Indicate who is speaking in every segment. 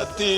Speaker 1: सती।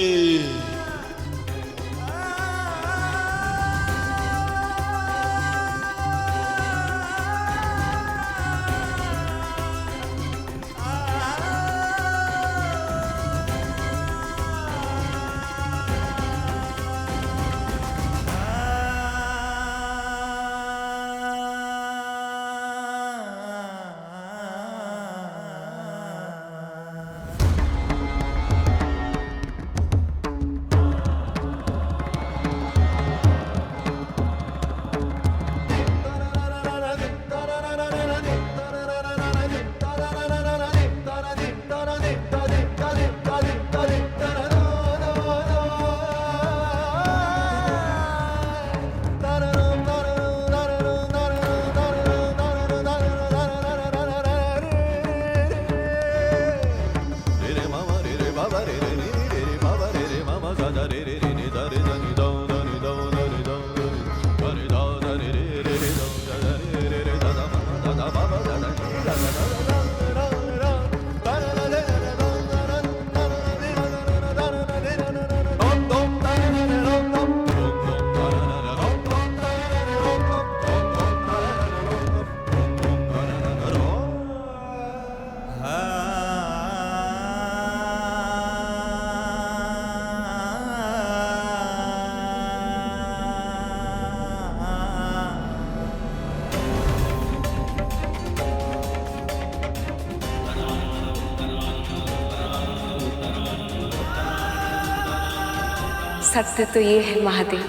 Speaker 2: सत्य तो ये है महादेव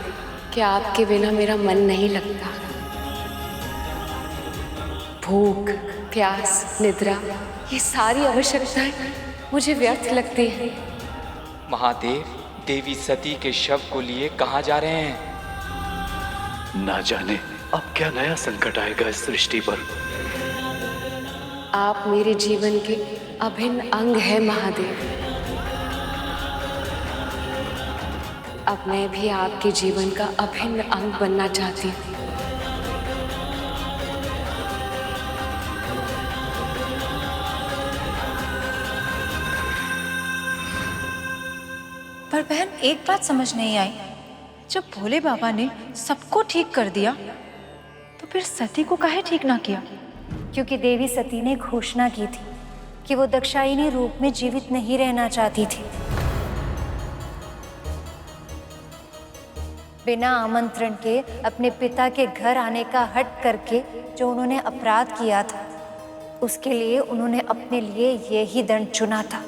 Speaker 2: कि आपके बिना मेरा मन नहीं लगता। भूख, प्यास, निद्रा, ये सारी आवश्यकताएं मुझे व्यर्थ लगती हैं।
Speaker 3: महादेव, देवी सती के शव को लिए कहाँ जा रहे हैं?
Speaker 4: ना जाने अब क्या नया संकट आएगा इस सृष्टि पर।
Speaker 2: आप मेरे जीवन के अभिन्न अंग हैं महादेव। अब मैं भी आपके जीवन का अभिन्न अंग बनना चाहती हूँ।
Speaker 5: पर बहन, एक बात समझ नहीं आई, जब भोले बाबा ने सबको ठीक कर दिया तो फिर सती को काहे ठीक ना किया?
Speaker 6: क्योंकि देवी सती ने घोषणा की थी कि वो दाक्षायणी रूप में जीवित नहीं रहना चाहती थी। बिना आमंत्रण के अपने पिता के घर आने का हट करके जो उन्होंने अपराध किया था, उसके लिए उन्होंने अपने लिए यही दंड चुना था।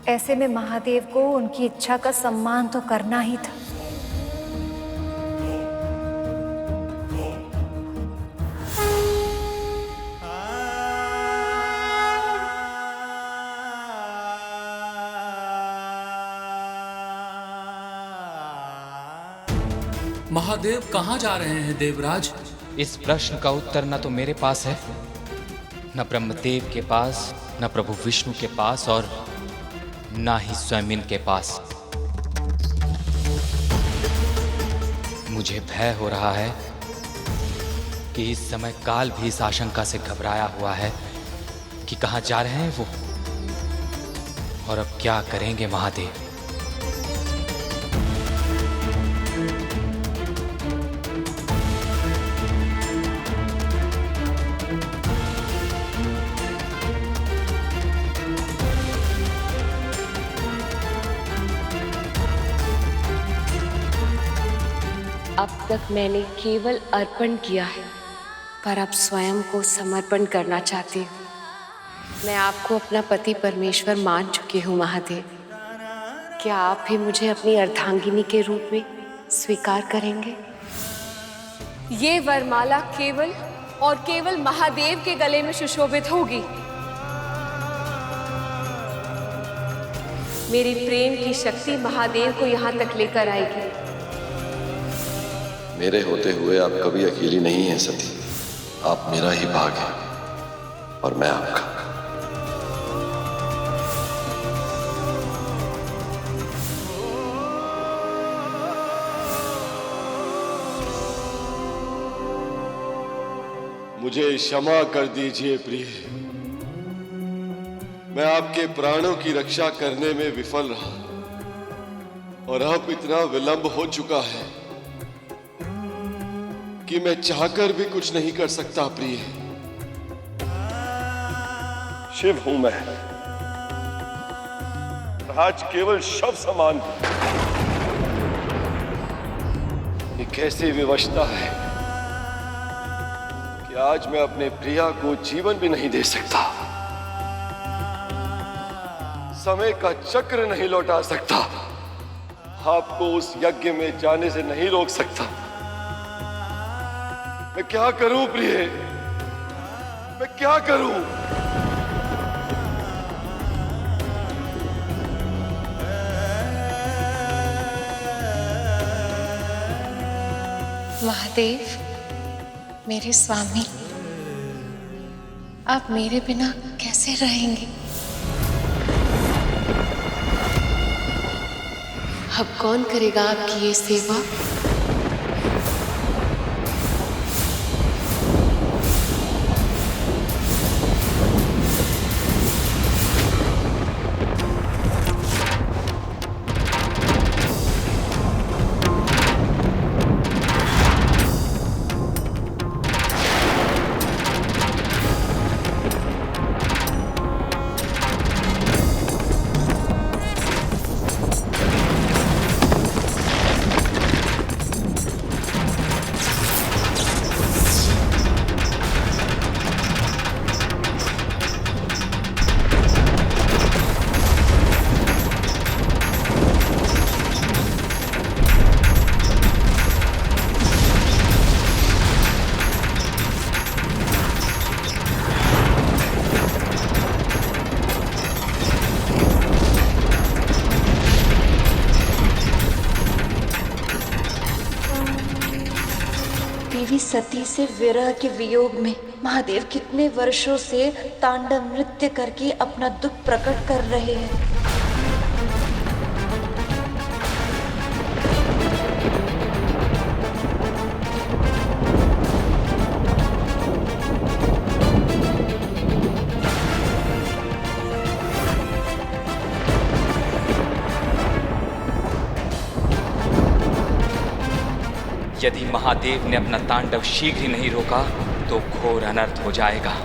Speaker 6: ऐसे में महादेव को उनकी इच्छा का सम्मान तो करना ही था।
Speaker 7: महादेव कहाँ जा रहे हैं देवराज?
Speaker 3: इस प्रश्न का उत्तर न तो मेरे पास है, न ब्रह्मदेव के पास, न प्रभु विष्णु के पास, और न ही स्वयं इनके पास। मुझे भय हो रहा है कि इस समय काल भी इस आशंका से घबराया हुआ है कि कहाँ जा रहे हैं वो और अब क्या करेंगे महादेव।
Speaker 2: अब तक मैंने केवल अर्पण किया है, पर अब स्वयं को समर्पण करना चाहती हूँ। मैं आपको अपना पति परमेश्वर मान चुकी हूँ महादेव। क्या आप भी मुझे अपनी अर्धांगिनी के रूप में स्वीकार करेंगे? ये वरमाला केवल और केवल महादेव के गले में सुशोभित होगी। मेरी प्रेम की शक्ति महादेव को यहाँ तक लेकर आएगी।
Speaker 1: मेरे होते हुए आप कभी अकेली नहीं हैं सती। आप मेरा ही भाग हैं और मैं आपका। मुझे क्षमा कर दीजिए प्रिय। मैं आपके प्राणों की रक्षा करने में विफल रहा और अब इतना विलंब हो चुका है कि मैं चाहकर भी कुछ नहीं कर सकता। प्रिय, शिव हूं मैं, आज केवल शव समान हूं। ये कैसी विवशता है कि आज मैं अपने प्रिया को जीवन भी नहीं दे सकता, समय का चक्र नहीं लौटा सकता, आपको उस यज्ञ में जाने से नहीं रोक सकता। मैं क्या करूं प्रिय, मैं क्या करूं?
Speaker 2: महादेव, मेरे स्वामी, आप मेरे बिना कैसे रहेंगे? अब कौन करेगा आपकी ये सेवा?
Speaker 8: देवी सती से विरह के वियोग में महादेव कितने वर्षों से तांडव नृत्य करके अपना दुख प्रकट कर रहे हैं।
Speaker 3: यदि महादेव ने अपना तांडव शीघ्र ही नहीं रोका तो घोर अनर्थ हो जाएगा।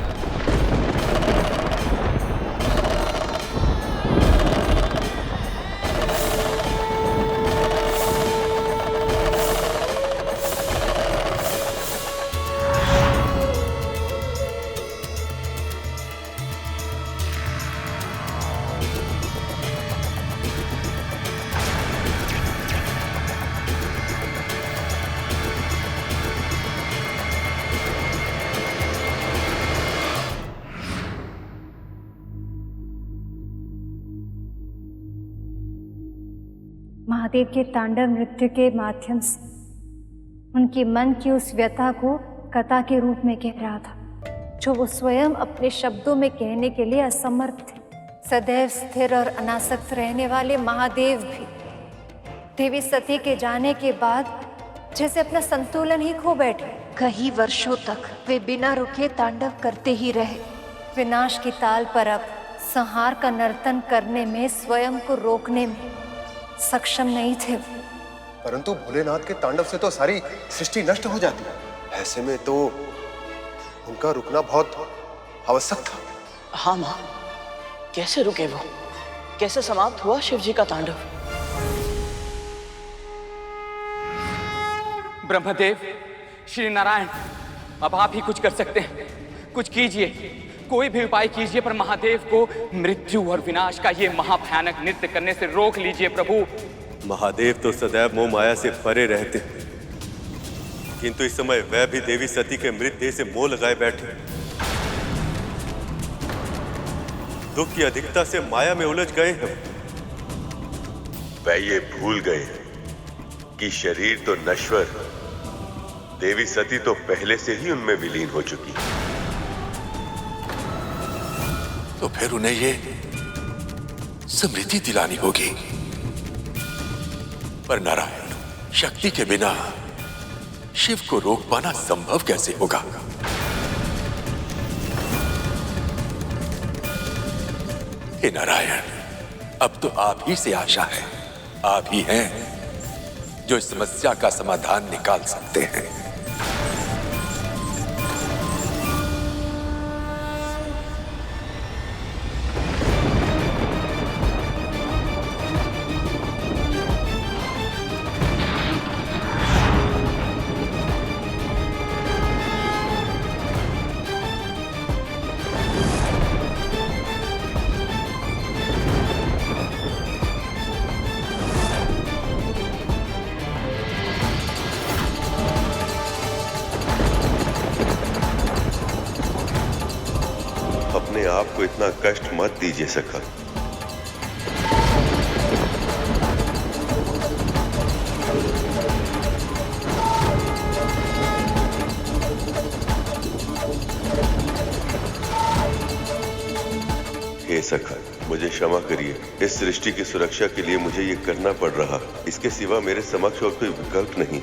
Speaker 6: महादेव के तांडव नृत्य के माध्यम से उनकी मन की उस व्यथा को कथा के रूप में कह रहा था, जो वो स्वयं अपने शब्दों में कहने के लिए असमर्थ थे। सदैव स्थिर और अनासक्त रहने वाले महादेव भी देवी सती के जाने के बाद जैसे अपना संतुलन ही खो बैठे।
Speaker 8: कई वर्षों तक वे बिना रुके तांडव करते ही रहे।
Speaker 6: विनाश की ताल पर अब संहार का नर्तन करने में, स्वयं को रोकने में सक्षम नहीं थे।
Speaker 9: परंतु भोलेनाथ के तांडव से तो सारी सृष्टि नष्ट हो जाती है। ऐसे में तो उनका रुकना बहुत आवश्यक था।
Speaker 10: हाँ माँ, कैसे रुके वो? कैसे समाप्त हुआ शिव जी का तांडव?
Speaker 3: ब्रह्मदेव, श्री नारायण, अब आप ही कुछ कर सकते हैं। कुछ कीजिए, कोई भी उपाय कीजिए, पर महादेव को मृत्यु और विनाश का ये महाभयानक नृत्य करने से रोक लीजिए प्रभु।
Speaker 11: महादेव तो सदैव मोह माया से परे रहते, किंतु इस समय वह भी देवी सती के मृतदेह से मोह लगाए बैठे। दुख की अधिकता से माया में उलझ गए हैं।
Speaker 12: वह ये भूल गए कि शरीर तो नश्वर, देवी सती तो पहले से ही उनमें विलीन हो चुकी।
Speaker 13: तो फिर उन्हें ये स्मृति दिलानी होगी। पर नारायण, शक्ति के बिना शिव को रोक पाना संभव कैसे होगा? हे नारायण, अब तो आप ही से आशा है। आप ही हैं जो इस समस्या का समाधान निकाल सकते हैं।
Speaker 12: अपने आप को इतना कष्ट मत दीजिए सखा। हे सखा, मुझे क्षमा करिए। इस सृष्टि की सुरक्षा के लिए मुझे ये करना पड़ रहा। इसके सिवा मेरे समक्ष और कोई विकल्प नहीं।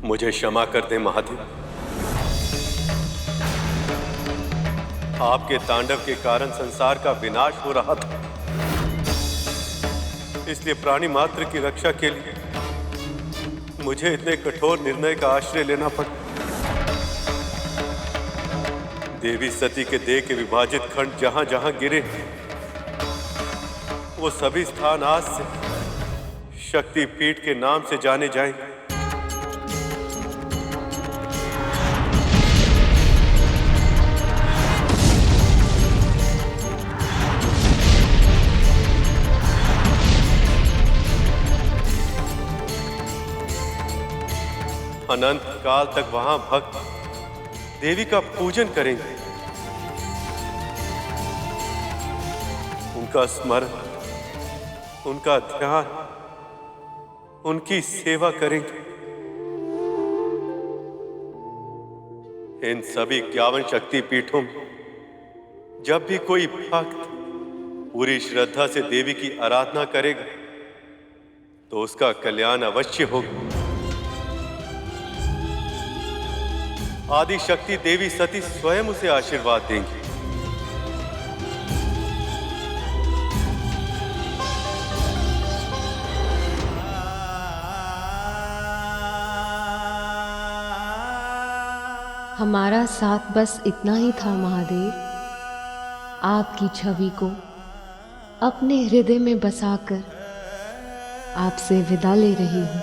Speaker 11: मुझे क्षमा कर दें महादेव। आपके तांडव के कारण संसार का विनाश हो रहा था, इसलिए प्राणी मात्र की रक्षा के लिए मुझे इतने कठोर निर्णय का आश्रय लेना पड़ा। देवी सती के देह के विभाजित खंड जहां जहां गिरे, वो सभी स्थान आज से शक्तिपीठ के नाम से जाने जाएंगे। अनंत काल तक वहां भक्त देवी का पूजन करेंगे, उनका स्मरण, उनका ध्यान, उनकी सेवा करेंगे। इन सभी 51 शक्ति पीठों में जब भी कोई भक्त पूरी श्रद्धा से देवी की आराधना करेगा तो उसका कल्याण अवश्य होगा। आदि शक्ति देवी सती स्वयं उसे आशीर्वाद देंगी।
Speaker 2: हमारा साथ बस इतना ही था महादेव। आपकी छवि को अपने हृदय में बसाकर आपसे विदा ले रही हूँ।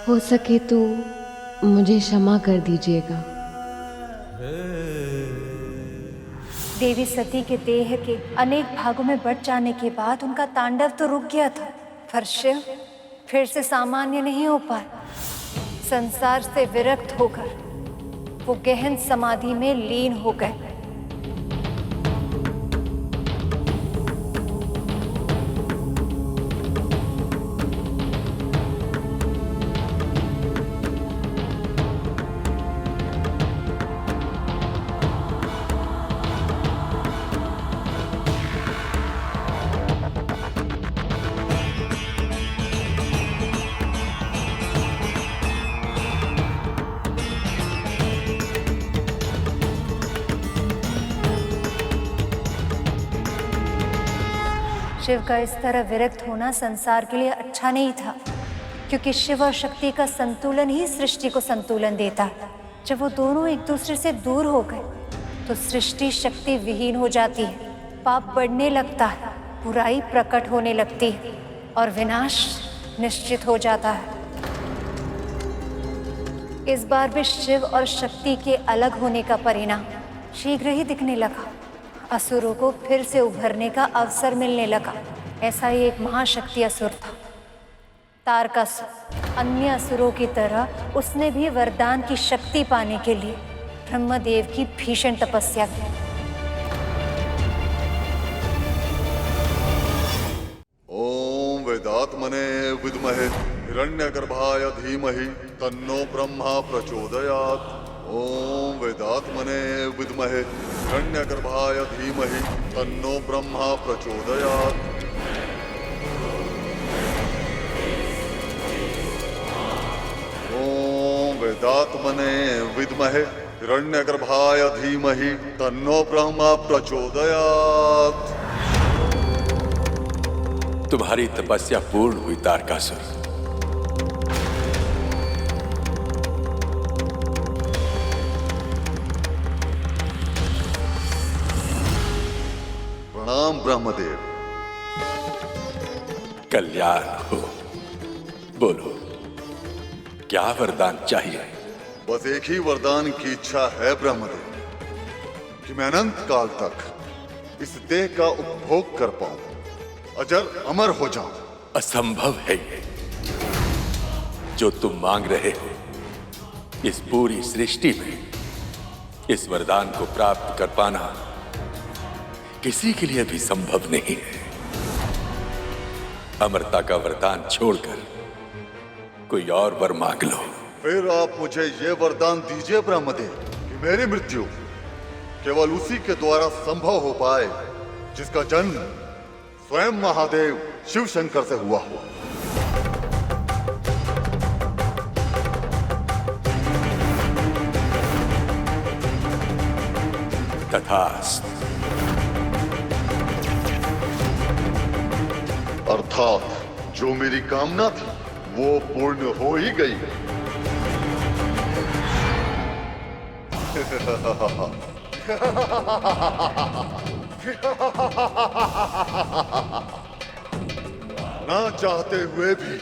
Speaker 2: हो सके तो मुझे क्षमा कर दीजिएगा।
Speaker 6: देवी सती के देह के अनेक भागों में बट जाने के बाद उनका तांडव तो रुक गया था, पर शिव फिर से सामान्य नहीं हो पाया। संसार से विरक्त होकर वो गहन समाधि में लीन हो गए। शिव का इस तरह विरक्त होना संसार के लिए अच्छा नहीं था, क्योंकि शिव और शक्ति का संतुलन ही सृष्टि को संतुलन देता है। जब वो दोनों एक दूसरे से दूर हो गए तो सृष्टि शक्ति विहीन हो जाती है, पाप बढ़ने लगता है, बुराई प्रकट होने लगती है और विनाश निश्चित हो जाता है। इस बार भी शिव और शक्ति के अलग होने का परिणाम शीघ्र ही दिखने लगा। असुरों को फिर से उभरने का अवसर मिलने लगा। ऐसा ही एक महाशक्ति असुर था, तारकासुर। अन्य असुरों की तरह उसने भी वरदान की शक्ति पाने के लिए ब्रह्मदेव की भीषण तपस्या की।
Speaker 14: ओम वेदात्मने विद्महे हिरण्यगर्भाय धीमहि तन्नो ब्रह्मा प्रचोदयात्। ओम वेदात्मने विद्महे हिरण्यगर्भाय धीमहि तन्नो ब्रह्मा प्रचोदयात्। ओम वेदात्मने विद्महे हिरण्यगर्भाय धीमहि तन्नो ब्रह्मा प्रचोदयात्।
Speaker 13: तुम्हारी तपस्या पूर्ण हुई तारकासुर।
Speaker 14: प्रणाम ब्रह्मदेव।
Speaker 13: कल्याण हो। बोलो, क्या वरदान चाहिए?
Speaker 14: बस एक ही वरदान की इच्छा है ब्रह्मदेव, कि मैं अनंत काल तक इस देह का उपभोग कर पाऊं, अजर अमर हो जाऊं।
Speaker 13: असंभव है ये जो तुम मांग रहे हो। इस पूरी सृष्टि में इस वरदान को प्राप्त कर पाना किसी के लिए भी संभव नहीं है। अमरता का वरदान छोड़कर कोई और वर मांग लो।
Speaker 14: फिर आप मुझे ये वरदान दीजिए ब्रह्मदेव, कि मेरी मृत्यु केवल उसी के द्वारा संभव हो पाए जिसका जन्म स्वयं महादेव शिव शंकर से हुआ हो।
Speaker 13: तथास्तु।
Speaker 14: अर्थात जो मेरी कामना थी वो पूर्ण हो ही गई। ना चाहते हुए भी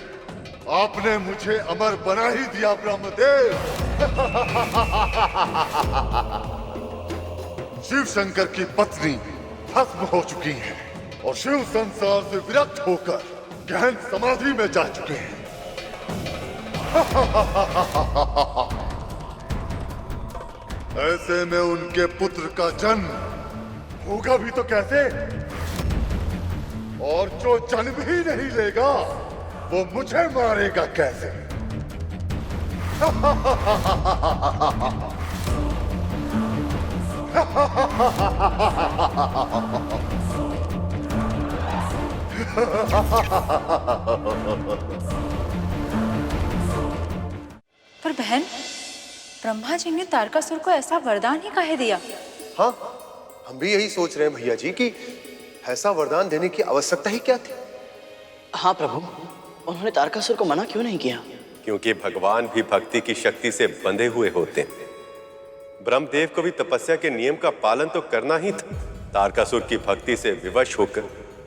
Speaker 14: आपने मुझे अमर बना ही दिया ब्रह्मदेव। शिव शंकर की पत्नी भस्म हो चुकी है और शिव संसार से विरक्त होकर गहन समाधि में जा चुके हैं। ऐसे में उनके पुत्र का जन्म होगा भी तो कैसे? और जो जन्म ही नहीं लेगा वो मुझे मारेगा कैसे?
Speaker 5: पर बहन, ब्रह्मा जी ने तारकासुर को ऐसा वरदान ही काहे दिया?
Speaker 9: हाँ, हम भी यही सोच रहे हैं भैया जी कि ऐसा वरदान देने की आवश्यकता ही क्या थी।
Speaker 10: हाँ प्रभु, उन्होंने तारकासुर को मना क्यों नहीं किया?
Speaker 11: क्योंकि भगवान भी भक्ति की शक्ति से बंधे हुए होते हैं। ब्रह्मदेव को भी तपस्या के नियम का पालन तो करना ही था। तारकासुर की भक्ति से विवश होकर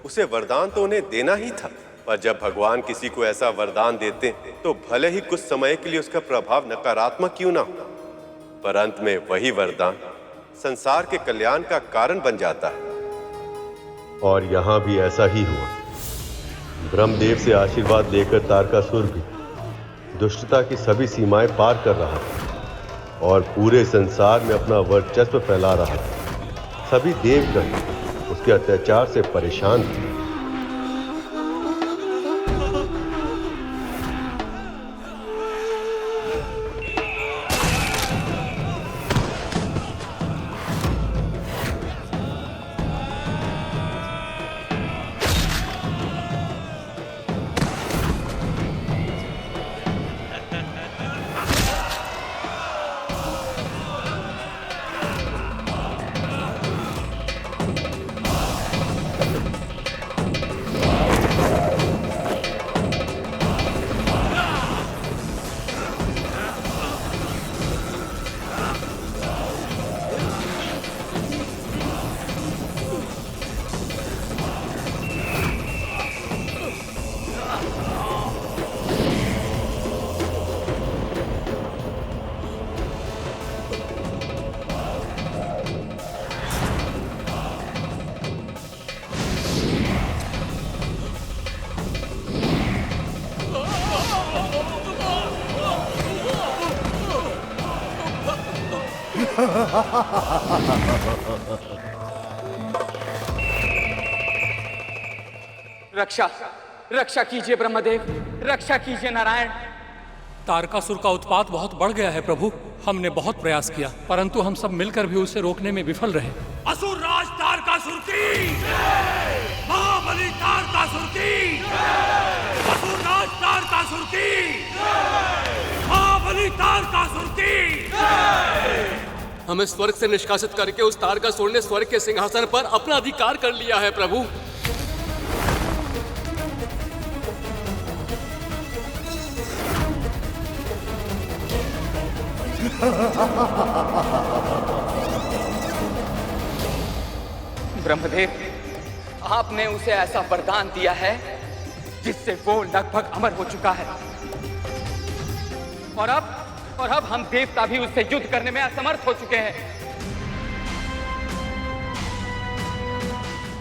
Speaker 11: उसे वरदान तो उन्हें देना ही था। पर जब भगवान किसी को ऐसा वरदान देते तो भले ही कुछ समय के लिए उसका प्रभाव नकारात्मक क्यों ना हो, पर अंत में वही वरदान संसार के कल्याण का कारण बन जाता है। और यहां भी ऐसा ही हुआ। ब्रह्मदेव से आशीर्वाद लेकर तारकासुर भी दुष्टता की सभी सीमाएं पार कर रहा था और पूरे संसार में अपना वर्चस्व फैला रहा था। सभी देवगण उसके अत्याचार से परेशान थे।
Speaker 3: रक्षा रक्षा कीजिए ब्रह्मदेव, रक्षा कीजिए नारायण।
Speaker 7: तारकासुर का उत्पात बहुत बढ़ गया है प्रभु। हमने बहुत प्रयास किया परंतु हम सब मिलकर भी उसे रोकने में विफल रहे।
Speaker 15: असुर राज तारकासुर की, महाबली तारकासुर की, असुर राज तारकासुर की, महाबली तारकासुर की।
Speaker 16: हमें स्वर्ग से निष्कासित करके उस तारकासुर ने स्वर्ग के सिंहासन पर अपना अधिकार कर लिया है प्रभु।
Speaker 3: ब्रह्मदेव, आपने उसे ऐसा वरदान दिया है जिससे वो लगभग अमर हो चुका है और अब हम देवता भी उससे युद्ध करने में असमर्थ हो चुके हैं।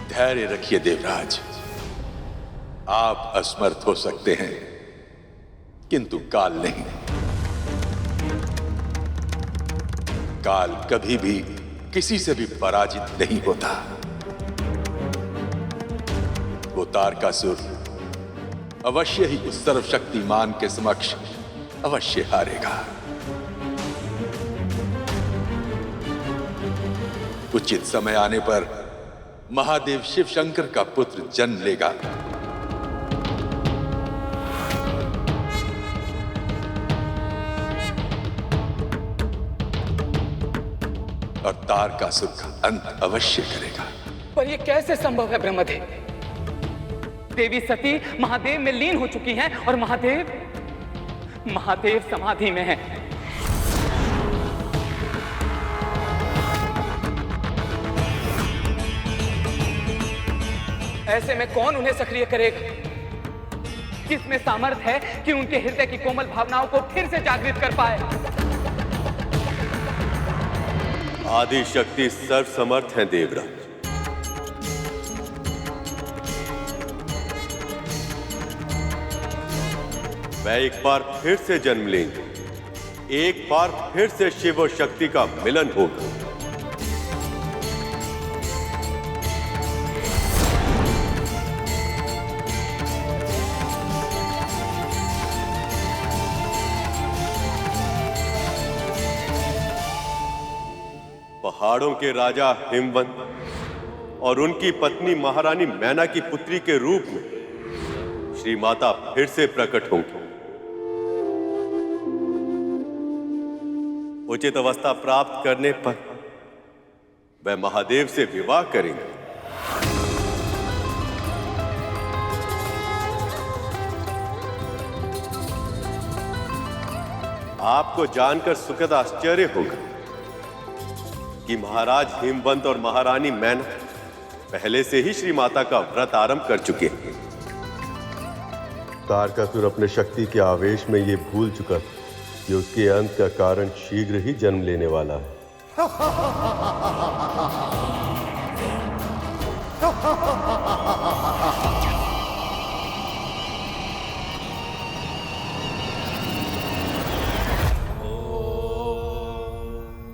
Speaker 13: धैर्य रखिए देवराज, आप असमर्थ हो सकते हैं किंतु काल नहीं। काल कभी भी किसी से भी पराजित नहीं होता। वो तारकासुर अवश्य ही उस सर्वशक्तिमान के समक्ष अवश्य हारेगा। उचित समय आने पर महादेव शिव शंकर का पुत्र जन्म लेगा। और तारकासुर का अंत अवश्य करेगा।
Speaker 3: पर यह कैसे संभव है ब्रह्मदेव? देवी सती महादेव में लीन हो चुकी हैं और महादेव समाधि में हैं। ऐसे में कौन उन्हें सक्रिय करेगा? किसमें सामर्थ्य है कि उनके हृदय की कोमल भावनाओं को फिर से जागृत कर पाए?
Speaker 11: आदि शक्ति सर्वसमर्थ हैं देवराज। वह एक बार फिर से जन्म लेंगे, एक बार फिर से शिव और शक्ति का मिलन होगा। पहाड़ों के राजा हिमवंत और उनकी पत्नी महारानी मैना की पुत्री के रूप में श्री माता फिर से प्रकट होंगी। उचित अवस्था प्राप्त करने पर वह महादेव से विवाह करेंगे। आपको जानकर सुखद आश्चर्य होगा कि महाराज हिमवंत और महारानी मैना पहले से ही श्री माता का व्रत आरंभ कर चुके हैं।
Speaker 12: तारकासुर अपने शक्ति के आवेश में ये भूल चुका था कि उसके अंत का कारण शीघ्र ही जन्म लेने वाला है।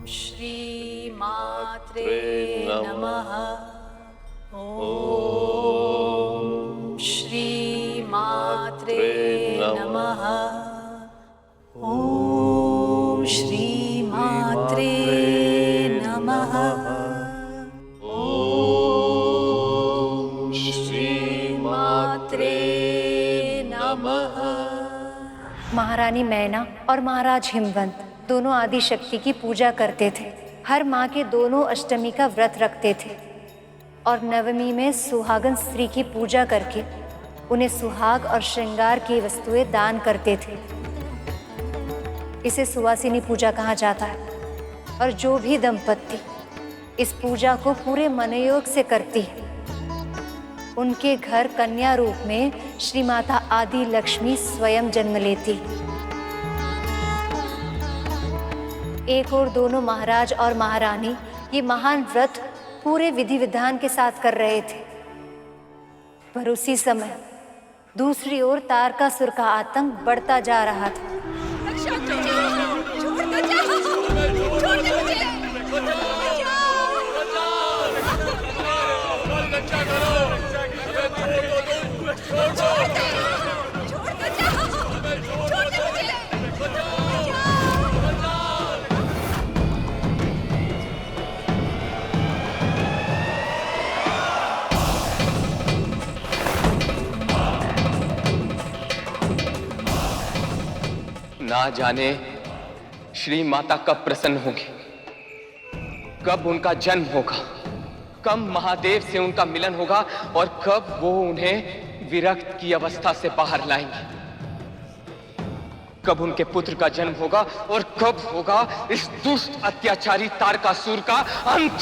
Speaker 5: श्री मात्रे नमः। ओम श्री मात्रे नमः। ओम श्री मात्रे नमः। ओम श्री मात्रे नमः।
Speaker 6: महारानी मैना और महाराज हिमवंत दोनों आदि शक्ति की पूजा करते थे। हर माह के दोनों अष्टमी का व्रत रखते थे और नवमी में सुहागन स्त्री की पूजा करके उन्हें सुहाग और श्रृंगार की वस्तुएं दान करते थे। इसे सुवासिनी पूजा कहा जाता है और जो भी दंपत्ति इस पूजा को पूरे मनोयोग से करती है उनके घर कन्या रूप में श्री माता आदि लक्ष्मी स्वयं जन्म लेती। एक और दोनों महाराज और महारानी ये महान व्रत पूरे विधि विधान के साथ कर रहे थे, पर उसी समय दूसरी ओर तारकासुर का आतंक बढ़ता जा रहा था।
Speaker 3: ना जाने श्री माता कब प्रसन्न होंगी, कब उनका जन्म होगा, कब महादेव से उनका मिलन होगा और कब वो उन्हें विरक्त की अवस्था से बाहर लाएंगे, कब उनके पुत्र का जन्म होगा और कब होगा इस दुष्ट अत्याचारी तारकासुर का अंत।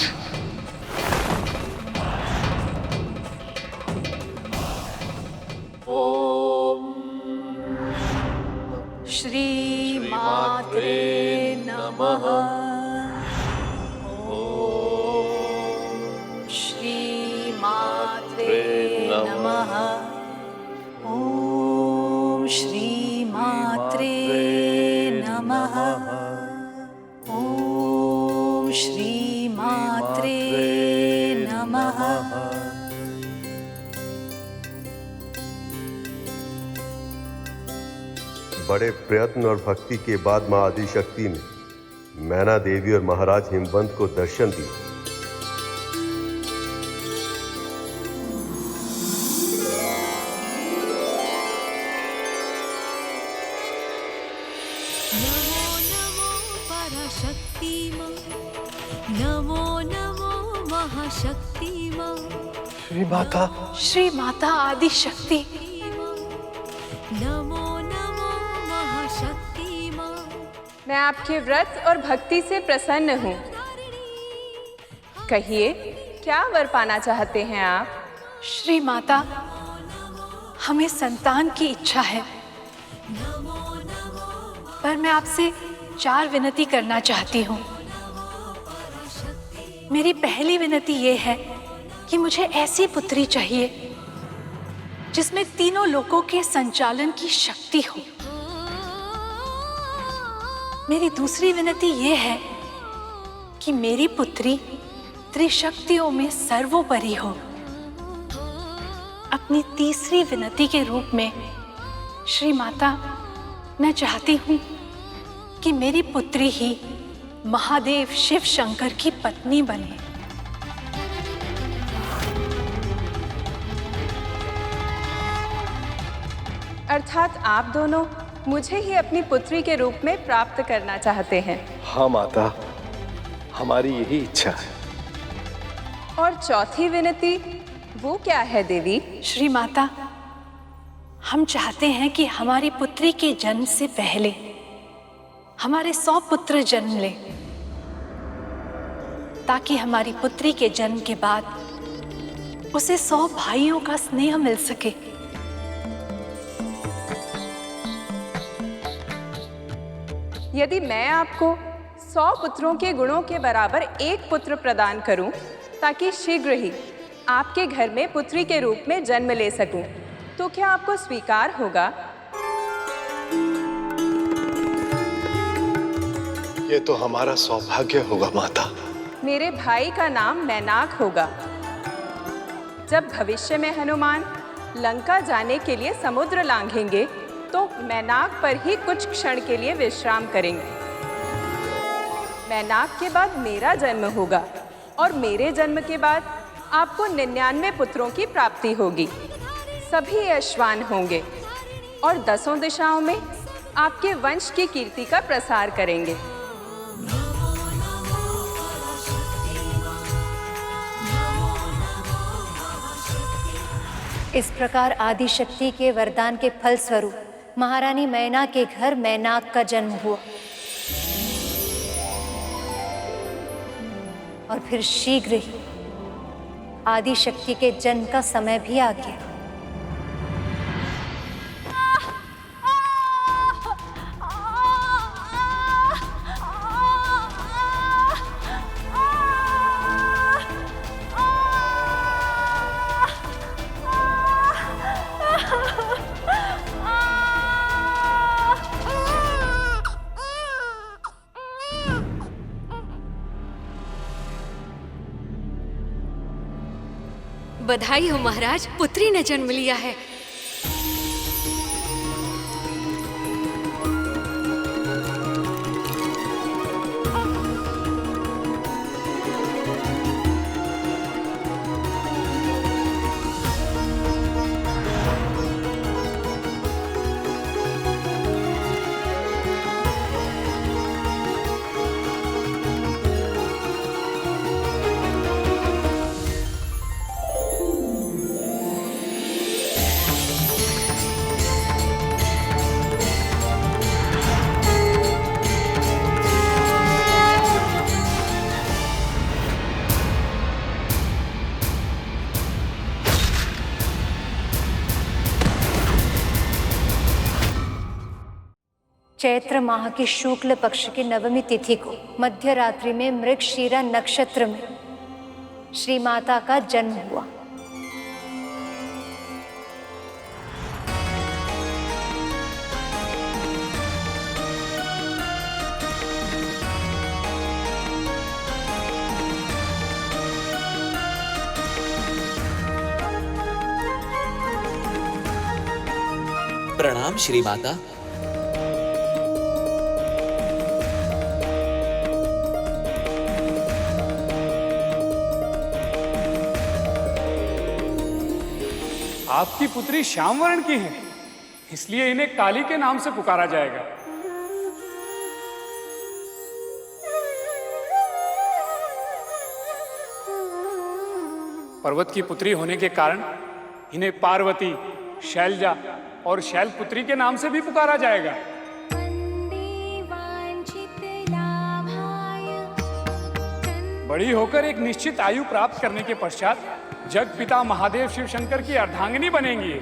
Speaker 5: श्री मात्रे नमः। ओम श्री मात्रे नमः। ओम श्री मात्रे नमः। ओम श्री मात्रे नमः।
Speaker 12: बड़े प्रयत्न और भक्ति के बाद मां आदिशक्ति ने मैना देवी और महाराज हिमवंत को दर्शन दिया।
Speaker 17: नमो नमो पराशक्ति मां, नमो नमो महाशक्ति मां।
Speaker 5: श्री माता आदि शक्ति।
Speaker 17: नमो नमो महाशक्ति मां।
Speaker 2: मैं आपके व्रत और भक्ति से प्रसन्न हूँ। कहिए, क्या वर पाना चाहते हैं आप?
Speaker 5: श्री माता, हमें संतान की इच्छा है, पर मैं आपसे 4 विनती करना चाहती हूँ। मेरी पहली विनती ये है कि मुझे ऐसी पुत्री चाहिए जिसमें तीनों लोकों के संचालन की शक्ति हो। मेरी दूसरी विनती ये है कि मेरी पुत्री त्रिशक्तियों में सर्वोपरि हो। अपनी तीसरी विनती के रूप में श्री माता, मैं चाहती हूँ कि मेरी पुत्री ही महादेव शिव शंकर की पत्नी बने।
Speaker 2: अर्थात आप दोनों मुझे ही अपनी पुत्री के रूप में प्राप्त करना चाहते हैं।
Speaker 4: हाँ माता, हमारी यही इच्छा है।
Speaker 2: और चौथी विनती वो क्या है देवी?
Speaker 5: श्री माता, हम चाहते हैं कि हमारी पुत्री के जन्म से पहले हमारे 100 पुत्र जन्म लें, ताकि हमारी पुत्री के जन्म के बाद उसे 100 भाइयों का स्नेह मिल सके।
Speaker 18: यदि मैं आपको 100 पुत्रों के गुणों के बराबर एक पुत्र प्रदान करूं, ताकि शीघ्र ही आपके घर में पुत्री के रूप में जन्म ले सकूं, तो क्या आपको स्वीकार होगा?
Speaker 9: ये तो हमारा सौभाग्य होगा माता।
Speaker 18: मेरे भाई का नाम मैनाक होगा। जब भविष्य में हनुमान लंका जाने के लिए समुद्र लांघेंगे, तो मैनाक पर ही कुछ क्षण के लिए विश्राम करेंगे। मैनाक के बाद मेरा जन्म होगा और मेरे जन्म के बाद आपको 99 पुत्रों की प्राप्ति होगी। सभी यशवान होंगे और 10 दिशाओं में आपके वंश की कीर्ति का प्रसार करेंगे।
Speaker 6: इस प्रकार आदिशक्ति के वरदान के फल स्वरूप महारानी मैना के घर मैनाक का जन्म हुआ और फिर शीघ्र ही आदिशक्ति के जन्म का समय भी आ गया।
Speaker 2: बधाई हो महाराज, पुत्री ने जन्म लिया है।
Speaker 6: चैत्र माह की शुक्ल पक्ष की नवमी तिथि को मध्य रात्रि में मृगशीरा नक्षत्र में श्री माता का जन्म हुआ।
Speaker 19: प्रणाम श्री माता।
Speaker 7: आपकी पुत्री श्याम वर्ण की है, इसलिए इन्हें काली के नाम से पुकारा जाएगा। पर्वत की पुत्री होने के कारण इन्हें पार्वती, शैलजा और शैलपुत्री के नाम से भी पुकारा जाएगा। बड़ी होकर एक निश्चित आयु प्राप्त करने के पश्चात जग पिता महादेव शिव शंकर की अर्धांगिनी बनेंगी।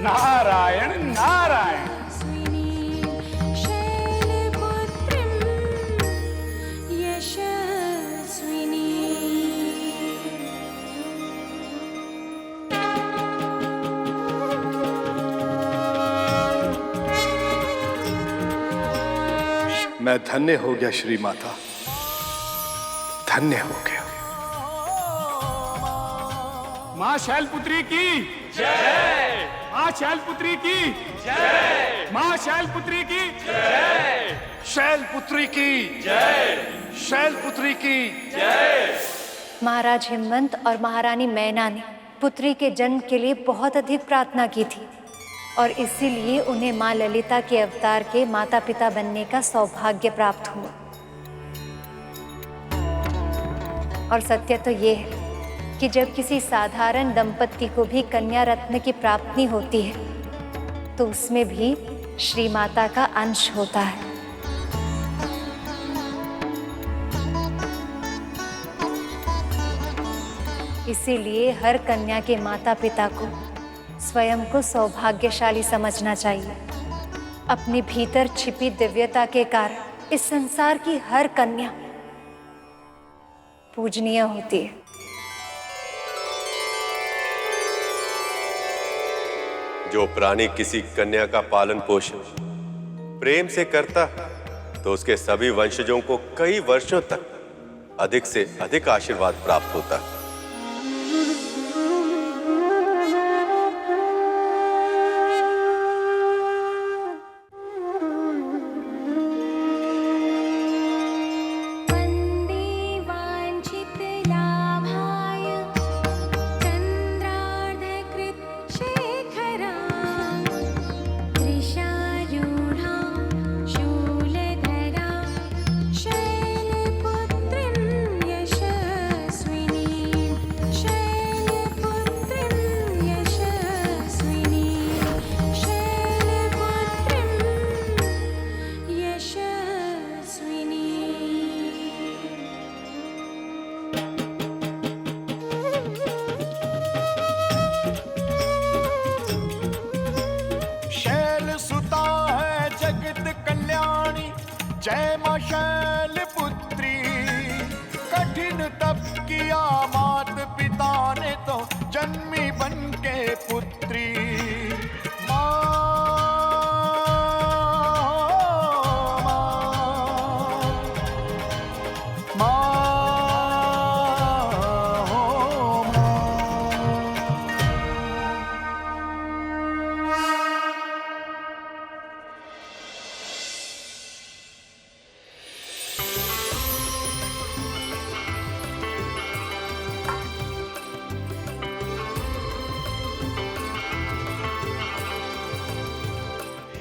Speaker 7: नारायण नारायण।
Speaker 9: मैं धन्य हो गया श्री माता, धन्य हो गया।
Speaker 7: माँ शैलपुत्री की जय। माँ शैलपुत्री की जय। माँ शैलपुत्री की जय।
Speaker 9: शैलपुत्री की जय। शैलपुत्री की
Speaker 6: जय। महाराज हिमवंत और महारानी मैना ने पुत्री के जन्म के लिए बहुत अधिक प्रार्थना की थी और इसीलिए उन्हें माँ ललिता के अवतार के माता पिता बनने का सौभाग्य प्राप्त हुआ। और सत्य तो ये है कि जब किसी साधारण दंपत्ति को भी कन्या रत्न की प्राप्ति होती है तो उसमें भी श्री माता का अंश होता है। इसीलिए हर कन्या के माता पिता को स्वयं को सौभाग्यशाली समझना चाहिए। अपने भीतर छिपी दिव्यता के कारण इस संसार की हर कन्या पूजनीय होती है।
Speaker 11: जो प्राणी किसी कन्या का पालन पोषण प्रेम से करता तो उसके सभी वंशजों को कई वर्षों तक अधिक से अधिक आशीर्वाद प्राप्त होता है।
Speaker 15: जय मां शैलपुत्री, कठिन तप किया मात पिता ने तो जन्मी बन के पुत्री।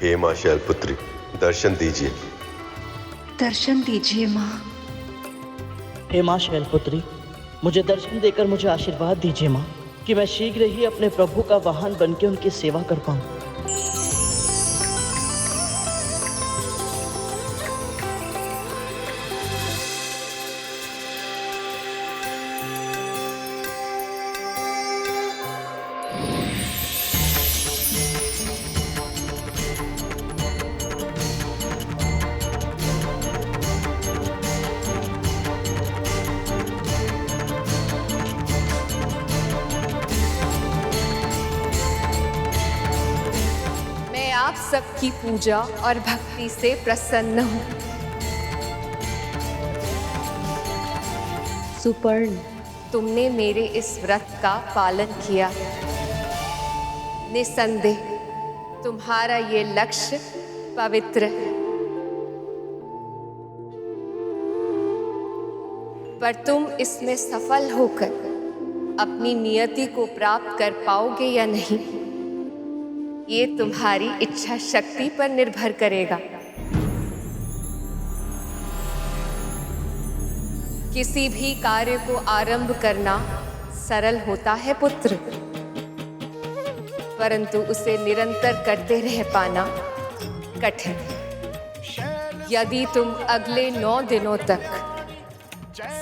Speaker 12: हे मां शैलपुत्री, दर्शन दीजिए।
Speaker 8: दर्शन दीजिए माँ।
Speaker 10: हे मां शैलपुत्री, मुझे दर्शन देकर मुझे आशीर्वाद दीजिए मां, कि मैं शीघ्र ही अपने प्रभु का वाहन बनकर उनकी सेवा कर पाऊं।
Speaker 2: आप सबकी पूजा और भक्ति से प्रसन्न हूँ। सुपर्ण, तुमने मेरे इस व्रत का पालन किया। निसंदेह तुम्हारा ये लक्ष्य पवित्र है, पर तुम इसमें सफल होकर अपनी नियति को प्राप्त कर पाओगे या नहीं, ये तुम्हारी इच्छा शक्ति पर निर्भर करेगा। किसी भी कार्य को आरंभ करना सरल होता है पुत्र, परंतु उसे निरंतर करते रह पाना कठिन। यदि तुम अगले 9 दिनों तक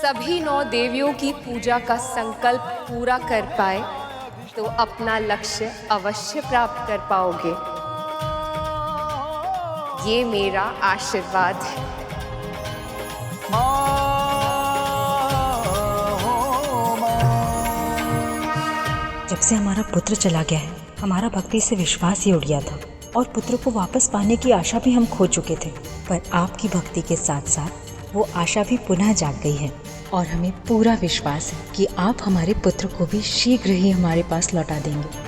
Speaker 2: सभी 9 देवियों की पूजा का संकल्प पूरा कर पाए तो अपना लक्ष्य अवश्य प्राप्त कर पाओगे। ये मेरा आशीर्वाद है।
Speaker 20: जब से हमारा पुत्र चला गया है, हमारा भक्ति से विश्वास ही उड़ गया था और पुत्र को वापस पाने की आशा भी हम खो चुके थे। पर आपकी भक्ति के साथ साथ वो आशा भी पुनः जाग गई है और हमें पूरा विश्वास है कि आप हमारे पुत्र को भी शीघ्र ही हमारे पास लौटा देंगे।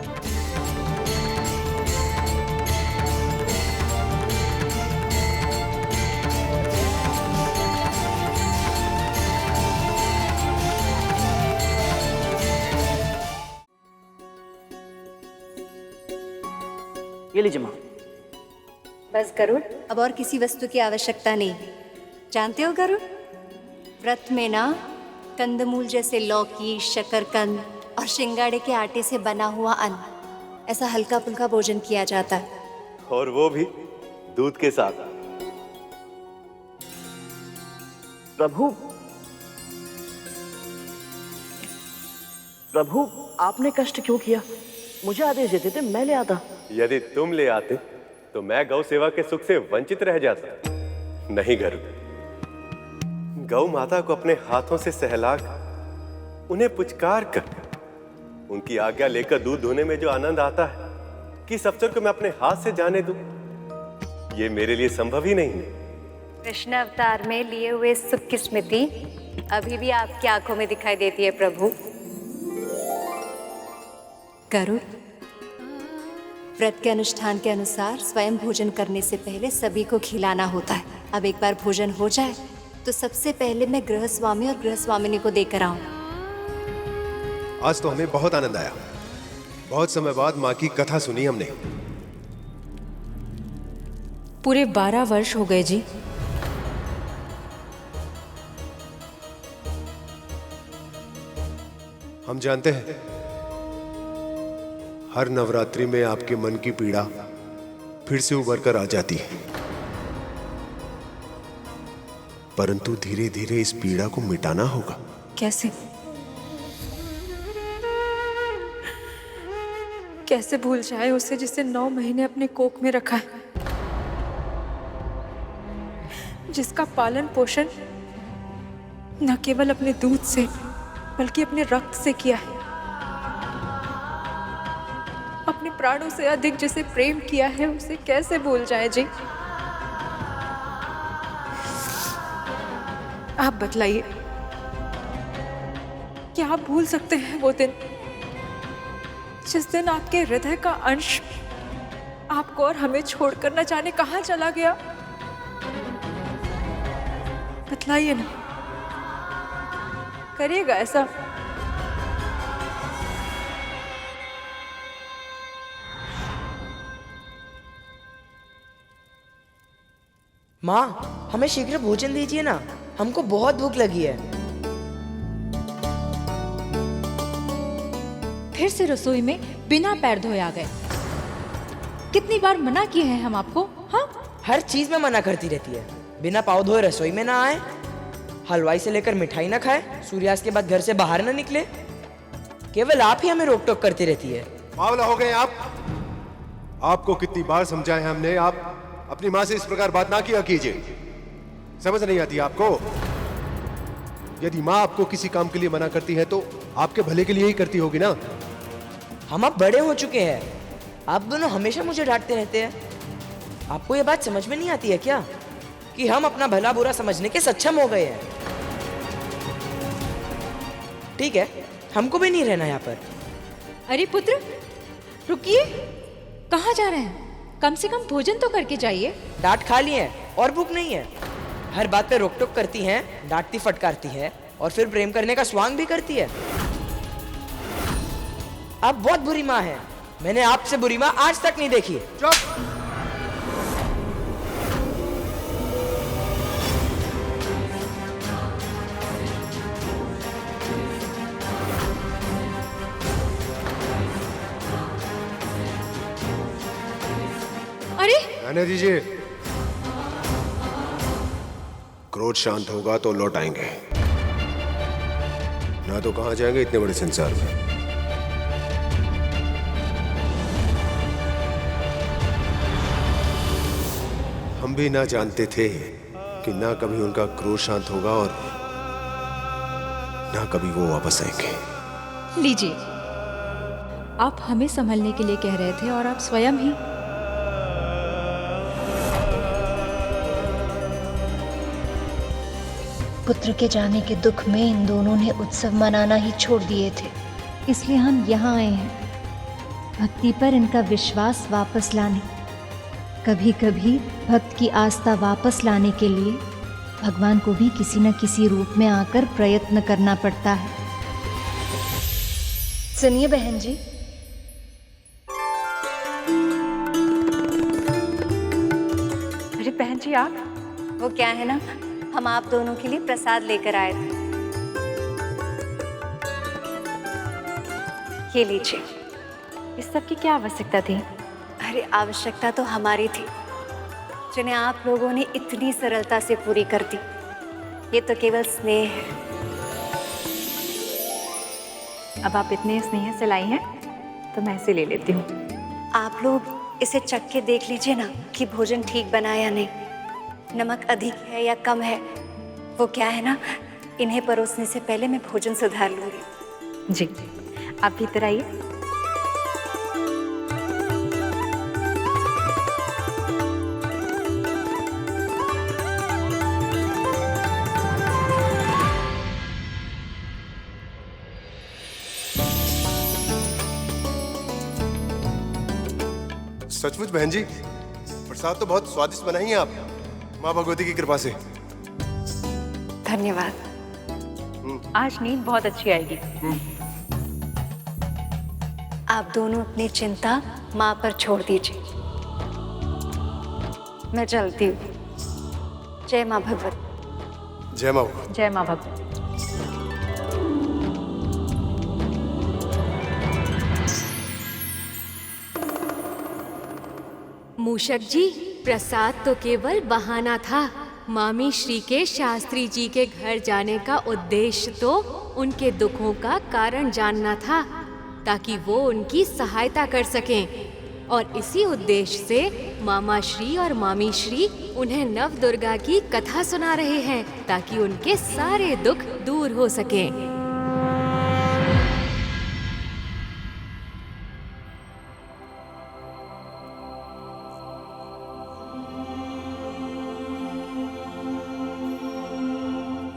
Speaker 10: ये लीजिए माँ।
Speaker 6: बस गरुड़, अब और किसी वस्तु की आवश्यकता नहीं। जानते हो गरुड़, व्रत में ना कंदमूल जैसे लौकी, शकरकंद और शिंगाड़े के आटे से बना हुआ अन्न, ऐसा हल्का फुल्का भोजन किया जाता है।
Speaker 11: और वो भी दूध के साथ।
Speaker 10: प्रभु, प्रभु, आपने कष्ट क्यों किया? मुझे आदेश देते थे, मैं ले आता।
Speaker 11: यदि तुम ले आते तो मैं गौ सेवा के सुख से वंचित रह जाता। नहीं गरुड़, गौ माता को अपने हाथों से सहलाकर उन्हें पुचकार कर उनकी आज्ञा लेकर दूध धोने में जो आनंद आता है, किस अवसर को मैं अपने हाथ से जाने दूं, ये मेरे लिए संभव ही नहीं है।
Speaker 6: कृष्ण अवतार में लिए हुए सुख की स्मृति अभी भी आपकी आंखों में दिखाई देती है प्रभु।
Speaker 20: गरुड़, व्रत के अनुष्ठान के अनुसार स्वयं भोजन करने से पहले सभी को खिलाना होता है। अब एक बार भोजन हो जाए तो सबसे पहले मैं गृहस्वामी और गृहस्वामिनी को देकर आऊं।
Speaker 9: आज तो हमें बहुत आनंद आया। बहुत समय बाद माँ की कथा सुनी हमने।
Speaker 20: पूरे 12 वर्ष हो गए जी।
Speaker 9: हम जानते हैं हर नवरात्रि में आपके मन की पीड़ा फिर से उभर कर आ जाती है, परंतु धीरे धीरे इस पीड़ा को मिटाना होगा।
Speaker 20: कैसे? कैसे भूल जाए उसे जिसे 9 महीने अपने कोख में रखा है, जिसका पालन पोषण न केवल अपने दूध से बल्कि अपने रक्त से किया है, अपने प्राणों से अधिक जिसे प्रेम किया है, उसे कैसे भूल जाए जी? आप बतलाइए, क्या आप भूल सकते हैं वो दिन जिस दिन आपके हृदय का अंश आपको और हमें छोड़कर न जाने कहां चला गया? बतलाइए ना, करिएगा ऐसा।
Speaker 21: माँ, हमें शीघ्र भोजन दीजिए ना, हमको बहुत भूख लगी है।
Speaker 20: फिर से रसोई में बिना पैर धोए आ गए। कितनी बार मना किए हैं हम आपको? हाँ,
Speaker 21: हर चीज में मना करती रहती है। बिना पाँव धोए रसोई में ना आए, हलवाई से लेकर मिठाई ना खाए, सूर्यास्त के बाद घर से बाहर ना निकले। केवल आप ही हमें रोक टोक करती रहती है।
Speaker 9: बावला हो गए आप। आपको कितनी बार समझाया हमने, आप अपनी माँ से इस प्रकार बात ना किया कीजिए। समझ नहीं आती आपको? यदि माँ आपको किसी काम के लिए मना करती है तो आपके भले के लिए ही करती होगी ना।
Speaker 21: हम अब बड़े हो चुके हैं, आप दोनों हमेशा मुझे डांटते रहते हैं। आपको ये बात समझ में नहीं आती है क्या कि हम अपना भला बुरा समझने के सक्षम हो गए हैं? ठीक है, हमको भी नहीं रहना यहाँ पर।
Speaker 20: अरे पुत्र, रुकिए, कहाँ जा रहे हैं? कम से कम भोजन तो करके जाइए।
Speaker 21: डांट खा ली है और भूख नहीं है। हर बात पे रोक टोक करती हैं, डांटती फटकारती है और फिर प्रेम करने का स्वांग भी करती है। आप बहुत बुरी माँ हैं। मैंने आपसे बुरी माँ आज तक नहीं देखी।
Speaker 9: चुप!
Speaker 20: अरे
Speaker 9: रहने दीजिए। क्रोध शांत होगा तो लौट आएंगे, ना तो कहां जाएंगे इतने बड़े संसार में। हम भी ना जानते थे कि ना कभी उनका क्रोध शांत होगा और ना कभी वो वापस आएंगे।
Speaker 20: लीजिए, आप हमें संभलने के लिए कह रहे थे और आप स्वयं ही।
Speaker 6: पुत्र के जाने के दुख में इन दोनों ने उत्सव मनाना ही छोड़ दिए थे, इसलिए हम यहाँ आए हैं भक्ति पर इनका विश्वास वापस लाने। कभी कभी भक्त की आस्था वापस लाने के लिए भगवान को भी किसी न किसी रूप में आकर प्रयत्न करना पड़ता है। सुनिए बहन जी, अरे बहन जी आप, वो क्या है ना, हम आप दोनों के लिए प्रसाद लेकर आए थे। ये लीजिए। इस सब की क्या आवश्यकता थी? अरे आवश्यकता तो हमारी थी, जिन्हें आप लोगों ने इतनी सरलता से पूरी कर दी। ये तो केवल स्नेह है।
Speaker 20: अब आप इतने स्नेह से लाई हैं तो मैं इसे ले लेती हूँ।
Speaker 6: आप लोग इसे चख के देख लीजिए ना कि भोजन ठीक बना या नहीं, नमक अधिक है या कम है। वो क्या है ना, इन्हें परोसने से पहले मैं भोजन सुधार लूंगी।
Speaker 20: जी, आप भीतर आइए।
Speaker 9: सचमुच बहन जी, प्रसाद तो बहुत स्वादिष्ट बनाई हैं आप, माँ भगवती की कृपा से।
Speaker 6: धन्यवाद।
Speaker 20: आज नींद बहुत अच्छी आएगी।
Speaker 6: आप दोनों अपनी चिंता माँ पर छोड़ दीजिए, मैं चलती हूँ। जय माँ भगवती।
Speaker 9: जय माँ भगवती।
Speaker 20: जय माँ भगवती।
Speaker 17: मूषक जी, प्रसाद तो केवल बहाना था। मामी श्री के शास्त्री जी के घर जाने का उद्देश्य तो उनके दुखों का कारण जानना था, ताकि वो उनकी सहायता कर सकें। और इसी उद्देश्य से मामा श्री और मामी श्री उन्हें नव दुर्गा की कथा सुना रहे हैं, ताकि उनके सारे दुख दूर हो सकें।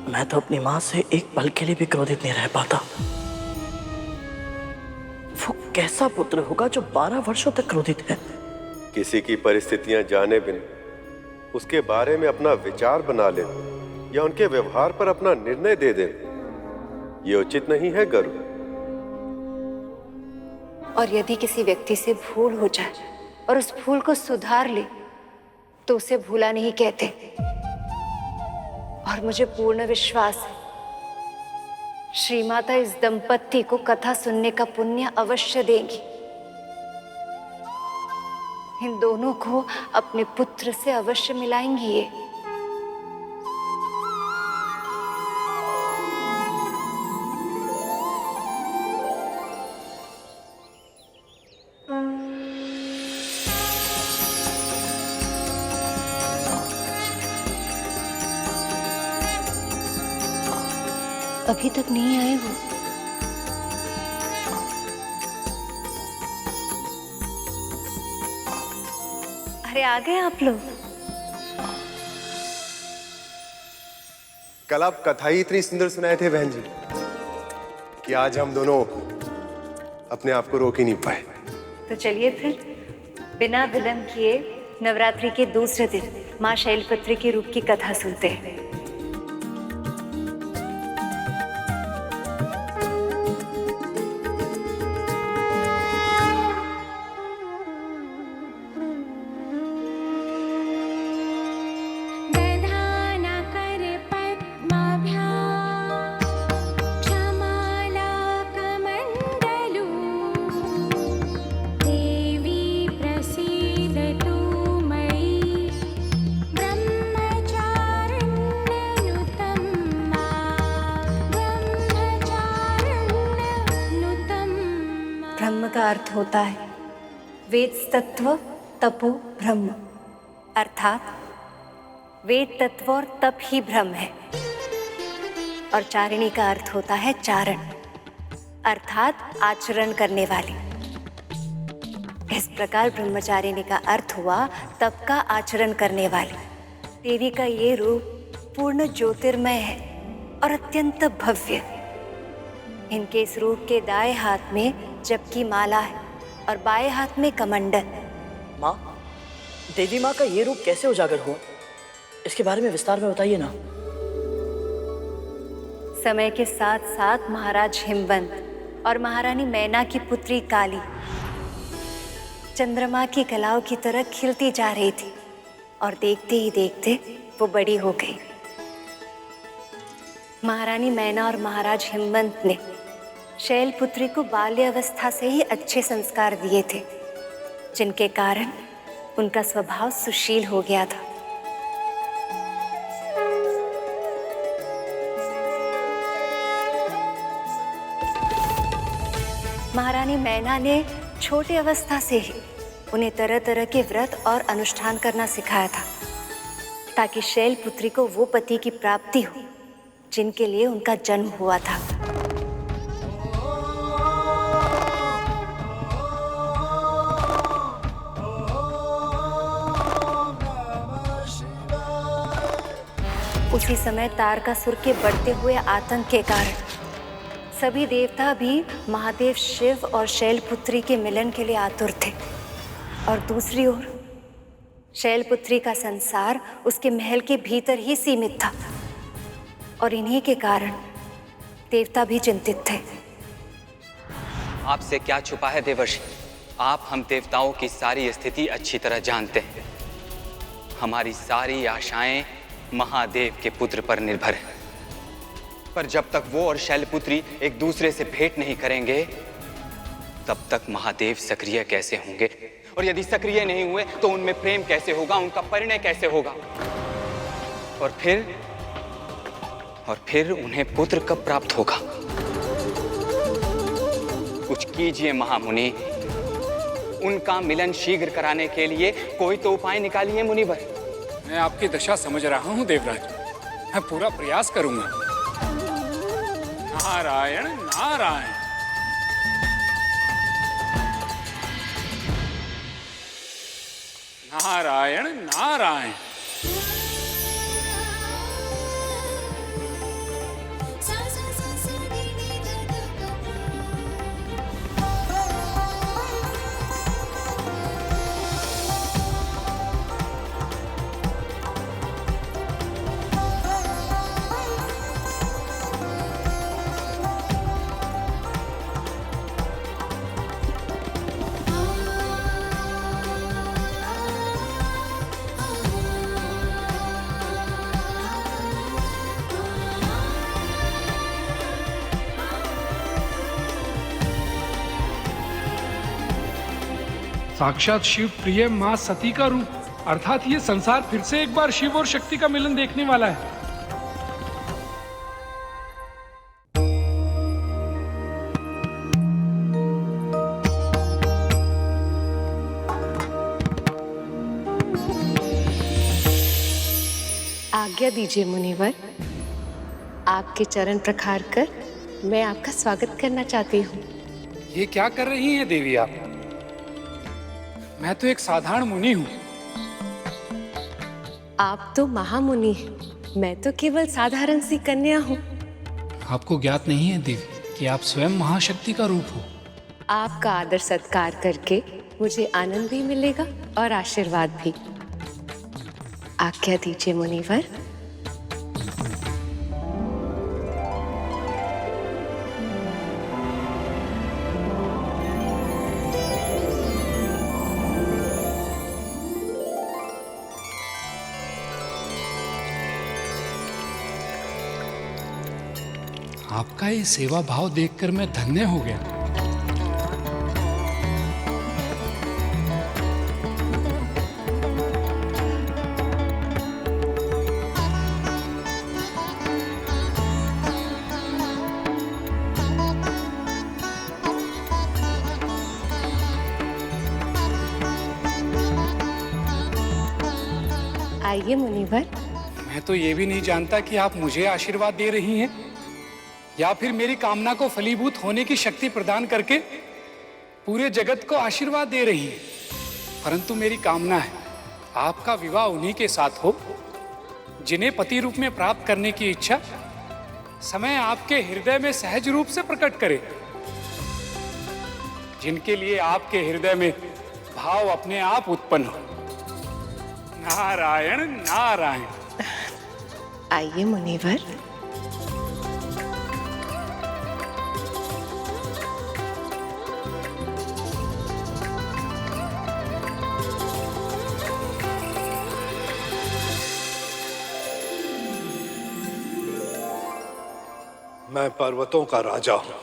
Speaker 10: मैं तो अपनी माँ से एक पल के लिए भी क्रोधित नहीं रह पाता। वो कैसा पुत्र होगा जो 12 वर्षों तक क्रोधित है।
Speaker 11: किसी की परिस्थितियां जाने बिना उसके बारे में अपना विचार बना ले या उनके व्यवहार पर अपना निर्णय दे दे, ये उचित नहीं है गरु।
Speaker 6: और यदि किसी व्यक्ति से भूल हो जाए और उस भूल को सुधार ले तो उसे भूला नहीं कहते। और मुझे पूर्ण विश्वास है श्री माता इस दंपत्ति को कथा सुनने का पुण्य अवश्य देंगी। इन दोनों को अपने पुत्र से अवश्य मिलाएंगी ये। अभी तक नहीं आए वो। अरे आ गए आप लोग।
Speaker 9: कल आप कथा ही इतनी सुंदर सुनाए थे बहन जी कि आज हम दोनों अपने आप को रोक ही नहीं पाए।
Speaker 6: तो चलिए फिर बिना विलंब किए नवरात्रि के दूसरे दिन माँ शैलपुत्री के रूप की कथा सुनते हैं। ब्रह्म का अर्थ होता है वेद तत्व तपो ब्रह्म, अर्थात वेद तत्व और तप ही ब्रह्म है। और चारिणी का अर्थ होता है चारण, अर्थात आचरण करने वाली। इस प्रकार ब्रह्मचारिणी का अर्थ हुआ तप का आचरण करने वाली। देवी का ये रूप पूर्ण ज्योतिर्मय है और अत्यंत भव्य। इनके इस रूप के दाएं हाथ में जप की माला है और बाएं हाथ में कमंडल।
Speaker 10: माँ, देवी माँ का ये रूप कैसे उजागर हुआ, इसके बारे में विस्तार में बताइए ना।
Speaker 6: समय के साथ साथ महाराज हिमवंत और महारानी मैना की पुत्री काली चंद्रमा की कलाओं की तरह खिलती जा रही थी और देखते ही देखते वो बड़ी हो गई। महारानी मैना और महाराज हिमवंत ने शैलपुत्री को बाल्यावस्था से ही अच्छे संस्कार दिए थे, जिनके कारण उनका स्वभाव सुशील हो गया था। महारानी मैना ने छोटी अवस्था से ही उन्हें तरह तरह के व्रत और अनुष्ठान करना सिखाया था, ताकि शैलपुत्री को वो पति की प्राप्ति हो जिनके लिए उनका जन्म हुआ था। उसी समय तारकासुर के बढ़ते हुए आतंक के कारण सभी देवता भी महादेव शिव और शैलपुत्री के मिलन के लिए आतुर थे, और दूसरी ओर शैलपुत्री का संसार उसके महल के भीतर ही सीमित था, और इन्हीं के कारण देवता भी चिंतित थे।
Speaker 3: आपसे क्या छुपा है देवर्षि, आप हम देवताओं की सारी स्थिति अच्छी तरह जानते हैं। हमारी सारी आशाएं महादेव के पुत्र पर निर्भर है, पर जब तक वो और शैलपुत्री एक दूसरे से भेंट नहीं करेंगे तब तक महादेव सक्रिय कैसे होंगे, और यदि सक्रिय नहीं हुए तो उनमें प्रेम कैसे होगा, उनका परिणय कैसे होगा, और फिर उन्हें पुत्र कब प्राप्त होगा। कुछ कीजिए महामुनि, उनका मिलन शीघ्र कराने के लिए कोई तो उपाय निकालिए मुनिवर।
Speaker 7: मैं आपकी दशा समझ रहा हूँ देवराज, मैं पूरा प्रयास करूंगा। नारायण नारायण। नारायण नारायण। साक्षात शिव प्रिय मां सती का रूप, अर्थात ये संसार फिर से एक बार शिव और शक्ति का मिलन देखने वाला है।
Speaker 2: आज्ञा दीजिए मुनिवर, आपके चरण प्रखार कर मैं आपका स्वागत करना चाहती हूँ।
Speaker 7: ये क्या कर रही हैं देवी आप? मैं तो एक साधारण मुनि हूँ।
Speaker 2: आप तो महामुनि हैं, मैं तो केवल साधारण सी कन्या हूँ।
Speaker 7: आपको ज्ञात नहीं है देवी कि आप स्वयं महाशक्ति का रूप हो।
Speaker 2: आपका आदर सत्कार करके मुझे आनंद भी मिलेगा और आशीर्वाद भी। आज्ञा दीजिए मुनिवर।
Speaker 7: आपका ये सेवा भाव देखकर मैं धन्य हो गया।
Speaker 2: आइए मुनिवर।
Speaker 7: मैं तो ये भी नहीं जानता कि आप मुझे आशीर्वाद दे रही हैं या फिर मेरी कामना को फलीभूत होने की शक्ति प्रदान करके पूरे जगत को आशीर्वाद दे रही हैं। परंतु मेरी कामना है आपका विवाह उन्हीं के साथ हो जिन्हें पति रूप में प्राप्त करने की इच्छा समय आपके हृदय में सहज रूप से प्रकट करे, जिनके लिए आपके हृदय में भाव अपने आप उत्पन्न हो। नारायण नारायण।
Speaker 2: आइए मुनिवर।
Speaker 9: मैं पर्वतों का राजा हूं।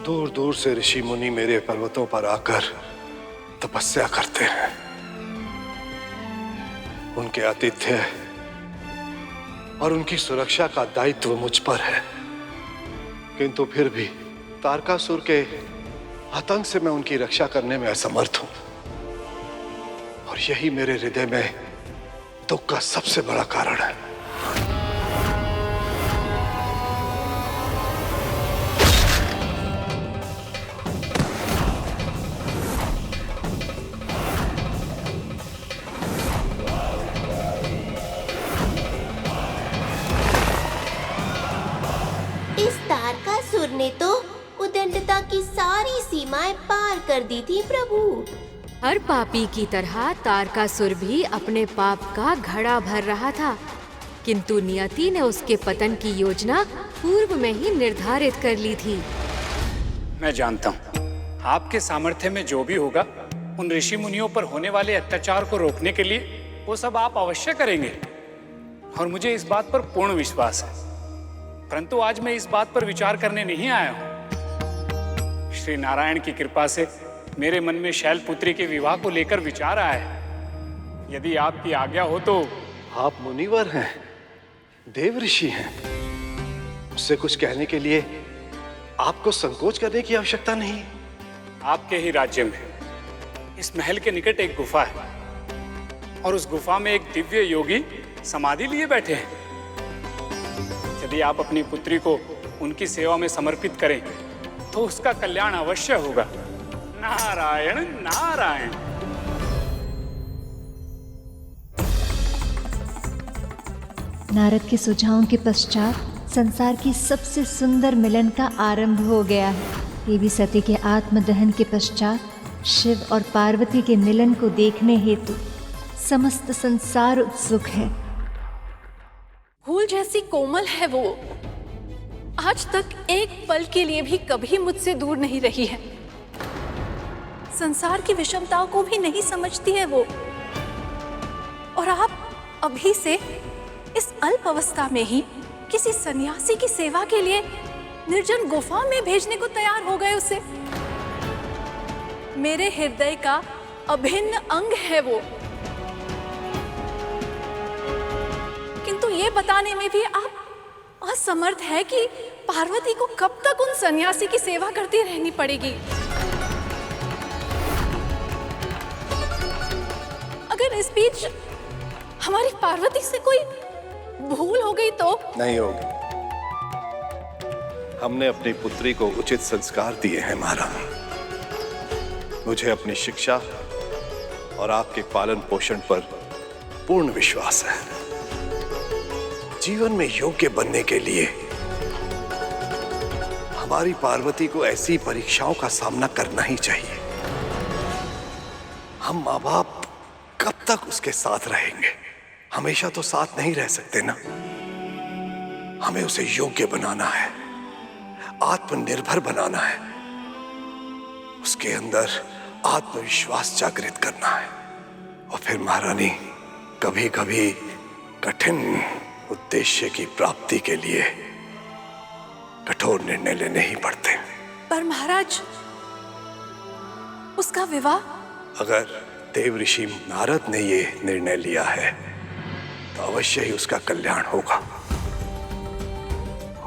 Speaker 9: दूर दूर से ऋषि मुनि मेरे पर्वतों पर आकर तपस्या करते हैं। उनके आतिथ्य और उनकी सुरक्षा का दायित्व मुझ पर है, किंतु फिर भी तारकासुर के आतंक से मैं उनकी रक्षा करने में असमर्थ हूं, और यही मेरे हृदय में दुख का सबसे बड़ा कारण है।
Speaker 1: इस तारकासुर ने तो उदंडता की सारी सीमाएं पार कर दी थी प्रभु।
Speaker 17: हर पापी की तरह तारकासुर भी अपने पाप का घड़ा भर रहा था, किंतु नियति ने उसके पतन की योजना पूर्व में ही निर्धारित कर ली थी।
Speaker 7: मैं जानता हूँ आपके सामर्थ्य में जो भी होगा उन ऋषि मुनियों पर होने वाले अत्याचार को रोकने के लिए वो सब आप अवश्य करेंगे, और मुझे इस बात पर पूर्ण विश्वास है। परंतु आज मैं इस बात पर विचार करने नहीं आया हूँ। श्री नारायण की कृपा से मेरे मन में शैलपुत्री के विवाह को लेकर विचार आया है। यदि आपकी आज्ञा हो तो।
Speaker 9: आप मुनिवर हैं, देव ऋषि हैं, उससे कुछ कहने के लिए आपको संकोच करने की आवश्यकता नहीं।
Speaker 7: आपके ही राज्य में इस महल के निकट एक गुफा है, और उस गुफा में एक दिव्य योगी समाधि लिए बैठे हैं। यदि आप अपनी पुत्री को उनकी सेवा में समर्पित करें तो उसका कल्याण अवश्य होगा। नारायण नारायण।
Speaker 6: नारद के सुझावों के पश्चात संसार की सबसे सुंदर मिलन का आरंभ हो गया है। देवी सती के आत्मदहन के पश्चात शिव और पार्वती के मिलन को देखने हेतु समस्त संसार उत्सुक है।
Speaker 5: फूल जैसी कोमल है वो, आज तक एक पल के लिए भी कभी मुझसे दूर नहीं रही है। संसार की विषमताओं को भी नहीं समझती है वो, और आप अभी से इस अल्प अवस्था में ही किसी सन्यासी की सेवा के लिए निर्जन गुफा में भेजने को तैयार हो गए उसे। मेरे हृदय का अभिन्न अंग है वो, किंतु ये बताने में भी आप असमर्थ है कि पार्वती को कब तक उन सन्यासी की सेवा करती रहनी पड़ेगी। अगर इस बीच हमारी पार्वती से कोई भूल हो गई तो?
Speaker 9: नहीं होगी। हमने अपनी पुत्री को उचित संस्कार दिए हैं महारानी। मुझे अपनी शिक्षा और आपके पालन पोषण पर पूर्ण विश्वास है। जीवन में योग्य बनने के लिए हमारी पार्वती को ऐसी परीक्षाओं का सामना करना ही चाहिए। हम माँ बाप कब तक उसके साथ रहेंगे? हमेशा तो साथ नहीं रह सकते ना। हमें उसे योग्य बनाना है, आत्मनिर्भर बनाना है, उसके अंदर आत्मविश्वास जागृत करना है। और फिर महारानी, कभी कभी कठिन उद्देश्य की प्राप्ति के लिए कठोर निर्णय लेने ही पड़ते।
Speaker 5: पर महाराज, उसका विवाह?
Speaker 9: अगर देव ऋषि नारद ने ये निर्णय लिया है तो अवश्य ही उसका कल्याण होगा।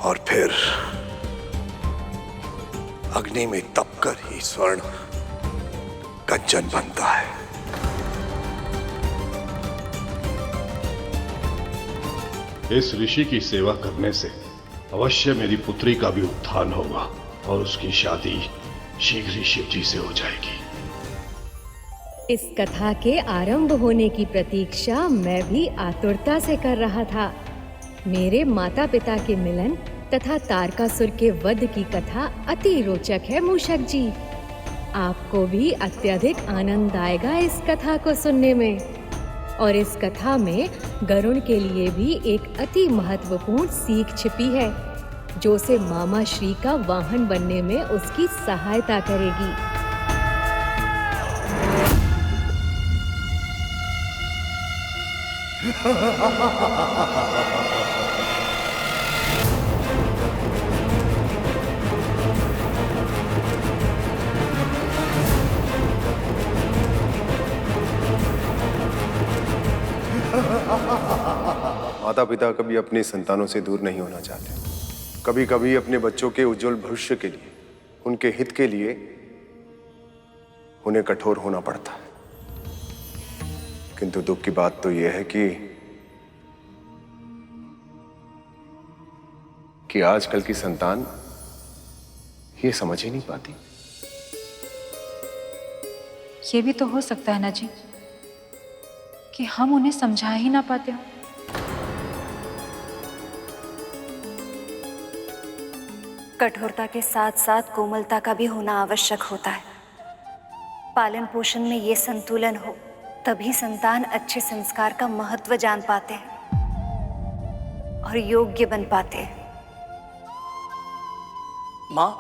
Speaker 9: और फिर अग्नि में तपकर ही स्वर्ण कंचन बनता है।
Speaker 22: इस ऋषि की सेवा करने से अवश्य मेरी पुत्री का भी उत्थान होगा और उसकी शादी शीघ्र ही शिव जी से हो जाएगी।
Speaker 17: इस कथा के आरंभ होने की प्रतीक्षा मैं भी आतुरता से कर रहा था। मेरे माता पिता के मिलन तथा तारकासुर के वध की कथा अति रोचक है मूषक जी। आपको भी अत्यधिक आनंद आएगा इस कथा को सुनने में। और इस कथा में गरुण के लिए भी एक अति महत्वपूर्ण सीख छिपी है, जो उसे मामा श्री का वाहन बनने में उसकी सहायता करेगी।
Speaker 9: माता पिता कभी अपने संतानों से दूर नहीं होना चाहते। कभी कभी अपने बच्चों के उज्जवल भविष्य के लिए, उनके हित के लिए उन्हें कठोर होना पड़ता है। किंतु दुख की बात तो यह है कि आजकल की संतान ये समझ ही नहीं पाती।
Speaker 6: ये भी तो हो सकता है ना जी कि हम उन्हें समझा ही ना पाते हो। कठोरता के साथ साथ कोमलता का भी होना आवश्यक होता है। पालन पोषण में ये संतुलन हो, तभी संतान अच्छे संस्कार का महत्व जान पाते हैं और योग्य बन पाते हैं।
Speaker 10: माँ,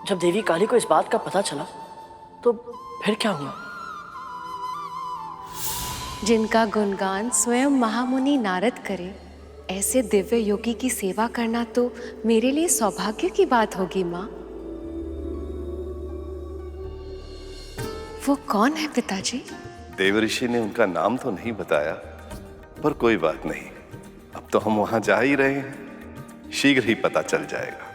Speaker 10: जब देवी काली को इस बात का पता चला तो फिर क्या हुआ?
Speaker 2: जिनका गुणगान स्वयं महामुनि नारद करे, ऐसे दिव्य योगी की सेवा करना तो मेरे लिए सौभाग्य की बात होगी माँ। वो कौन है पिताजी?
Speaker 14: देवऋषि ने उनका नाम तो नहीं बताया, पर कोई बात नहीं, अब तो हम वहां जा ही रहे हैं, शीघ्र ही पता चल जाएगा।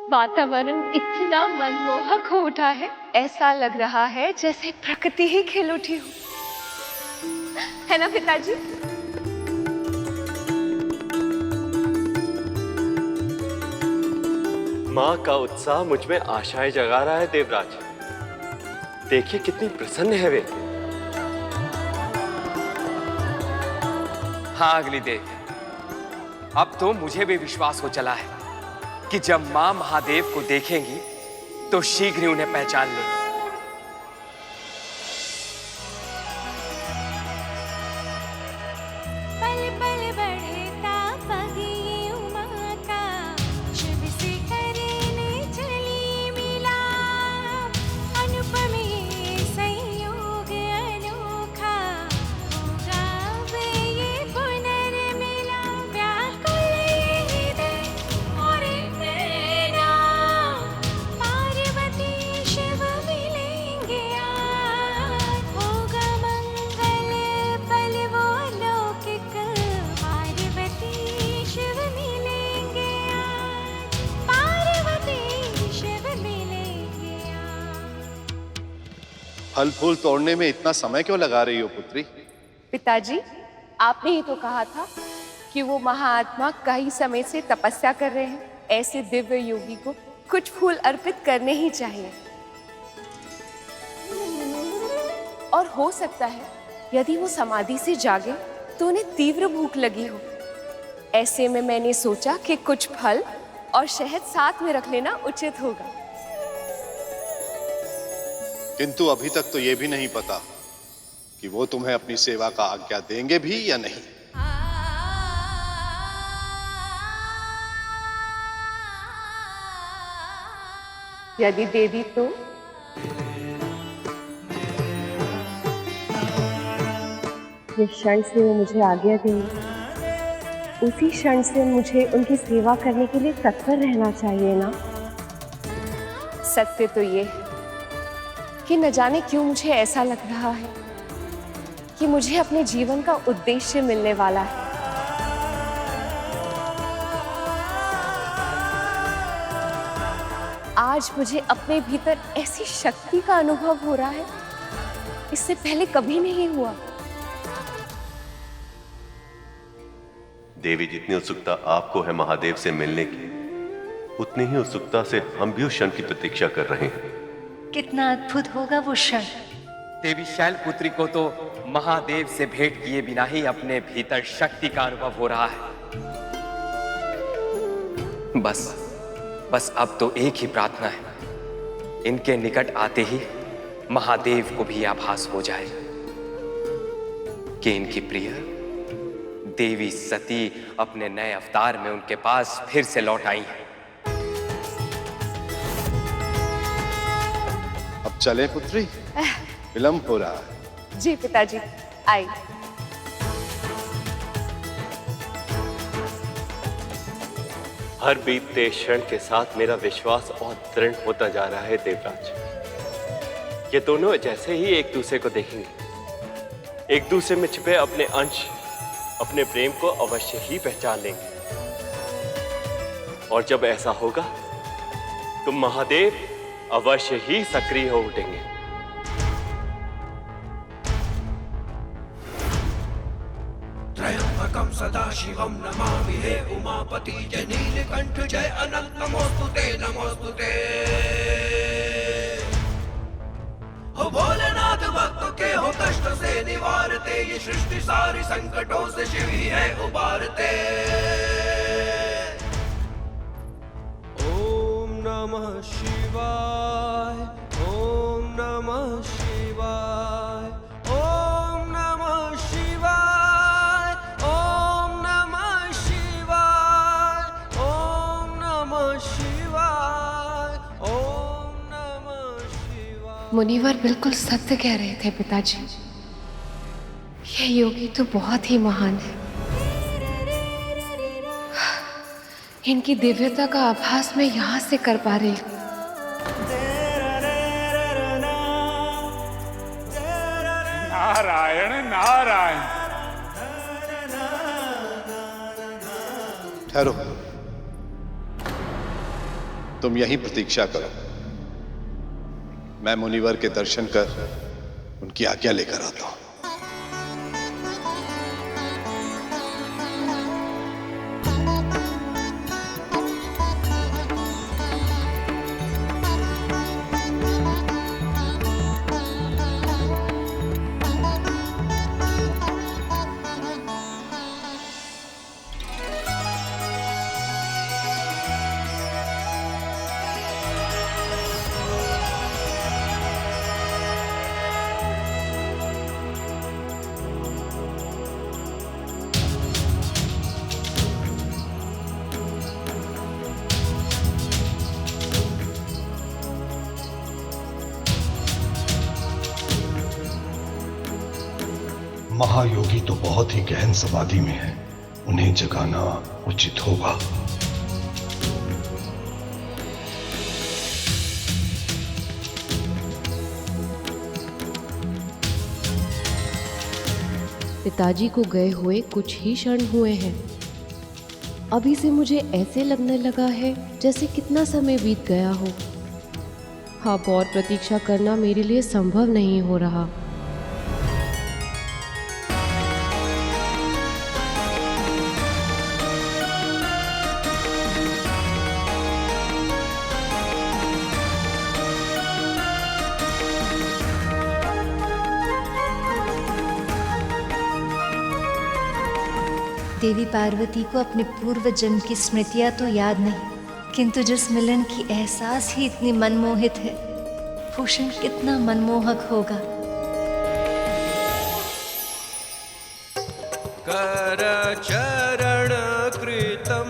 Speaker 2: वातावरण इतना मनमोहक हो उठा है, ऐसा लग रहा है जैसे प्रकृति ही खिल उठी हो, है ना पिताजी?
Speaker 11: माँ का उत्साह मुझ में आशाएं जगा रहा है देवराज। देखिए कितनी प्रसन्न है वे।
Speaker 3: हाँ अग्निदेव, अब तो मुझे भी विश्वास हो चला है कि जब मां महादेव को देखेंगी तो शीघ्र ही उन्हें पहचान लेंगी।
Speaker 14: फल फूल तोड़ने में इतना समय क्यों लगा रही हो पुत्री?
Speaker 2: पिताजी, आपने ही तो कहा था कि वो महाआत्मा कई समय से तपस्या कर रहे हैं। ऐसे दिव्य योगी को कुछ फूल अर्पित करने ही चाहिए। और हो सकता है यदि वो समाधि से जागे तो उन्हें तीव्र भूख लगी हो। ऐसे में मैंने सोचा कि कुछ फल और शहद साथ में रख लेना उचित होगा।
Speaker 14: किंतु अभी तक तो ये भी नहीं पता कि वो तुम्हें अपनी सेवा का आज्ञा देंगे भी या नहीं।
Speaker 2: यदि दे दी तो? जिस क्षण से वो मुझे आज्ञा देंगे, उसी क्षण से मुझे उनकी सेवा करने के लिए तत्पर रहना चाहिए ना। सत्य तो ये है कि न जाने क्यों मुझे ऐसा लग रहा है कि मुझे अपने जीवन का उद्देश्य मिलने वाला है। आज मुझे अपने भीतर ऐसी शक्ति का अनुभव हो रहा है, इससे पहले कभी नहीं हुआ।
Speaker 11: देवी, जितनी उत्सुकता आपको है महादेव से मिलने की, उतनी ही उत्सुकता से हम भी उस क्षण की प्रतीक्षा कर रहे हैं।
Speaker 20: कितना अद्भुत होगा वो क्षण।
Speaker 3: देवी शैलपुत्री को तो महादेव से भेंट किए बिना ही अपने भीतर शक्ति का अनुभव हो रहा है। बस अब तो एक ही प्रार्थना है, इनके निकट आते ही महादेव को भी आभास हो जाए कि इनकी प्रिय देवी सती अपने नए अवतार में उनके पास फिर से लौट आई हैं।
Speaker 14: अब चले पुत्री, विलंब हो रहा है।
Speaker 2: जी पिताजी, आई।
Speaker 11: हर बीतते क्षण के साथ मेरा विश्वास और दृढ़ होता जा रहा है देवराज। ये दोनों जैसे ही एक दूसरे को देखेंगे, एक दूसरे में छिपे अपने अंश, अपने प्रेम को अवश्य ही पहचान लेंगे। और जब ऐसा होगा तो महादेव अवश्य ही सक्रिय हो उठेंगे।
Speaker 13: त्र्यंबकं सदाशिवं नमामि हे उमापति जय नीलकंठ जय अनंत नमोस्तुते नमोस्तुते। हो भोलेनाथ भक्तों के हो कष्ट से निवारते, ये सृष्टि सारी संकटों से शिव ही है उबारते। ओम नमः शिवाय, ओम नमः शिवाय, ओम नमः शिवाय, ओम नमः शिवाय, ओम नमः शिवाय, ओम नमः शिवाय।
Speaker 2: मुनिवर बिल्कुल सत्य कह रहे थे पिताजी, यह योगी तो बहुत ही महान है। इनकी दिव्यता का आभास मैं यहाँ से कर पा रही हूँ।
Speaker 7: नारायण नारायण।
Speaker 14: ठहरो, तुम यहीं प्रतीक्षा करो, मैं मुनिवर के दर्शन कर उनकी आज्ञा लेकर आता हूं।
Speaker 22: महायोगी तो बहुत ही गहन समाधि में है, उन्हें जगाना उचित होगा।
Speaker 16: पिताजी को गए हुए कुछ ही क्षण हुए हैं, अभी से मुझे ऐसे लगने लगा है जैसे कितना समय बीत गया हो। अब और प्रतीक्षा करना मेरे लिए संभव नहीं हो रहा।
Speaker 6: देवी पार्वती को अपने पूर्व जन्म की स्मृतियां तो याद नहीं, किंतु जिस मिलन की एहसास ही इतनी मनमोहित है, वो क्षण कितना मनमोहक होगा।
Speaker 13: कर चरण कृतं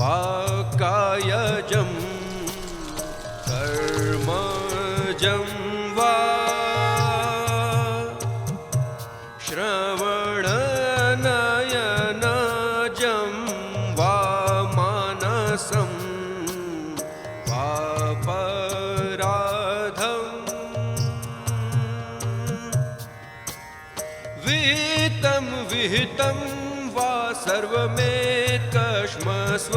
Speaker 13: वाकायजं कर्मजं वा श्रवण नयनजं वा मानसं वा पराधं विहितं विहितं वा सर्वमेतकश्मस्व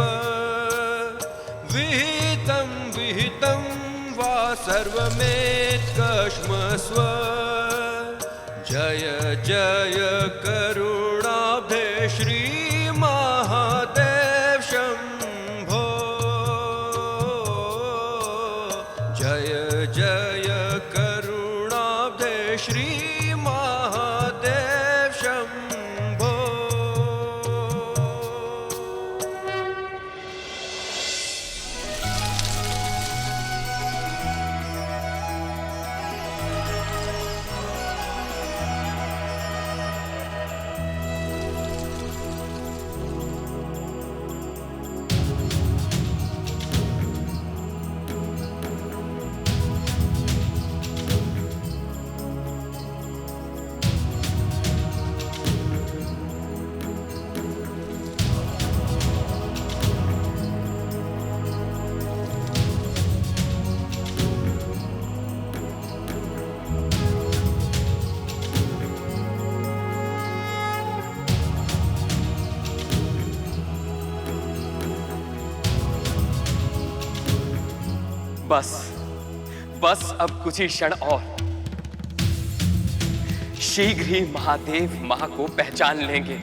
Speaker 13: विहितं विहितं वा सर्वमेतकश्मस्व जय जय करुणाब्धे श्री महादेव शंभो जय जय करुणाब्धे श्री महादेव शंभो।
Speaker 3: बस अब कुछ ही क्षण और शीघ्र ही महादेव मां को पहचान लेंगे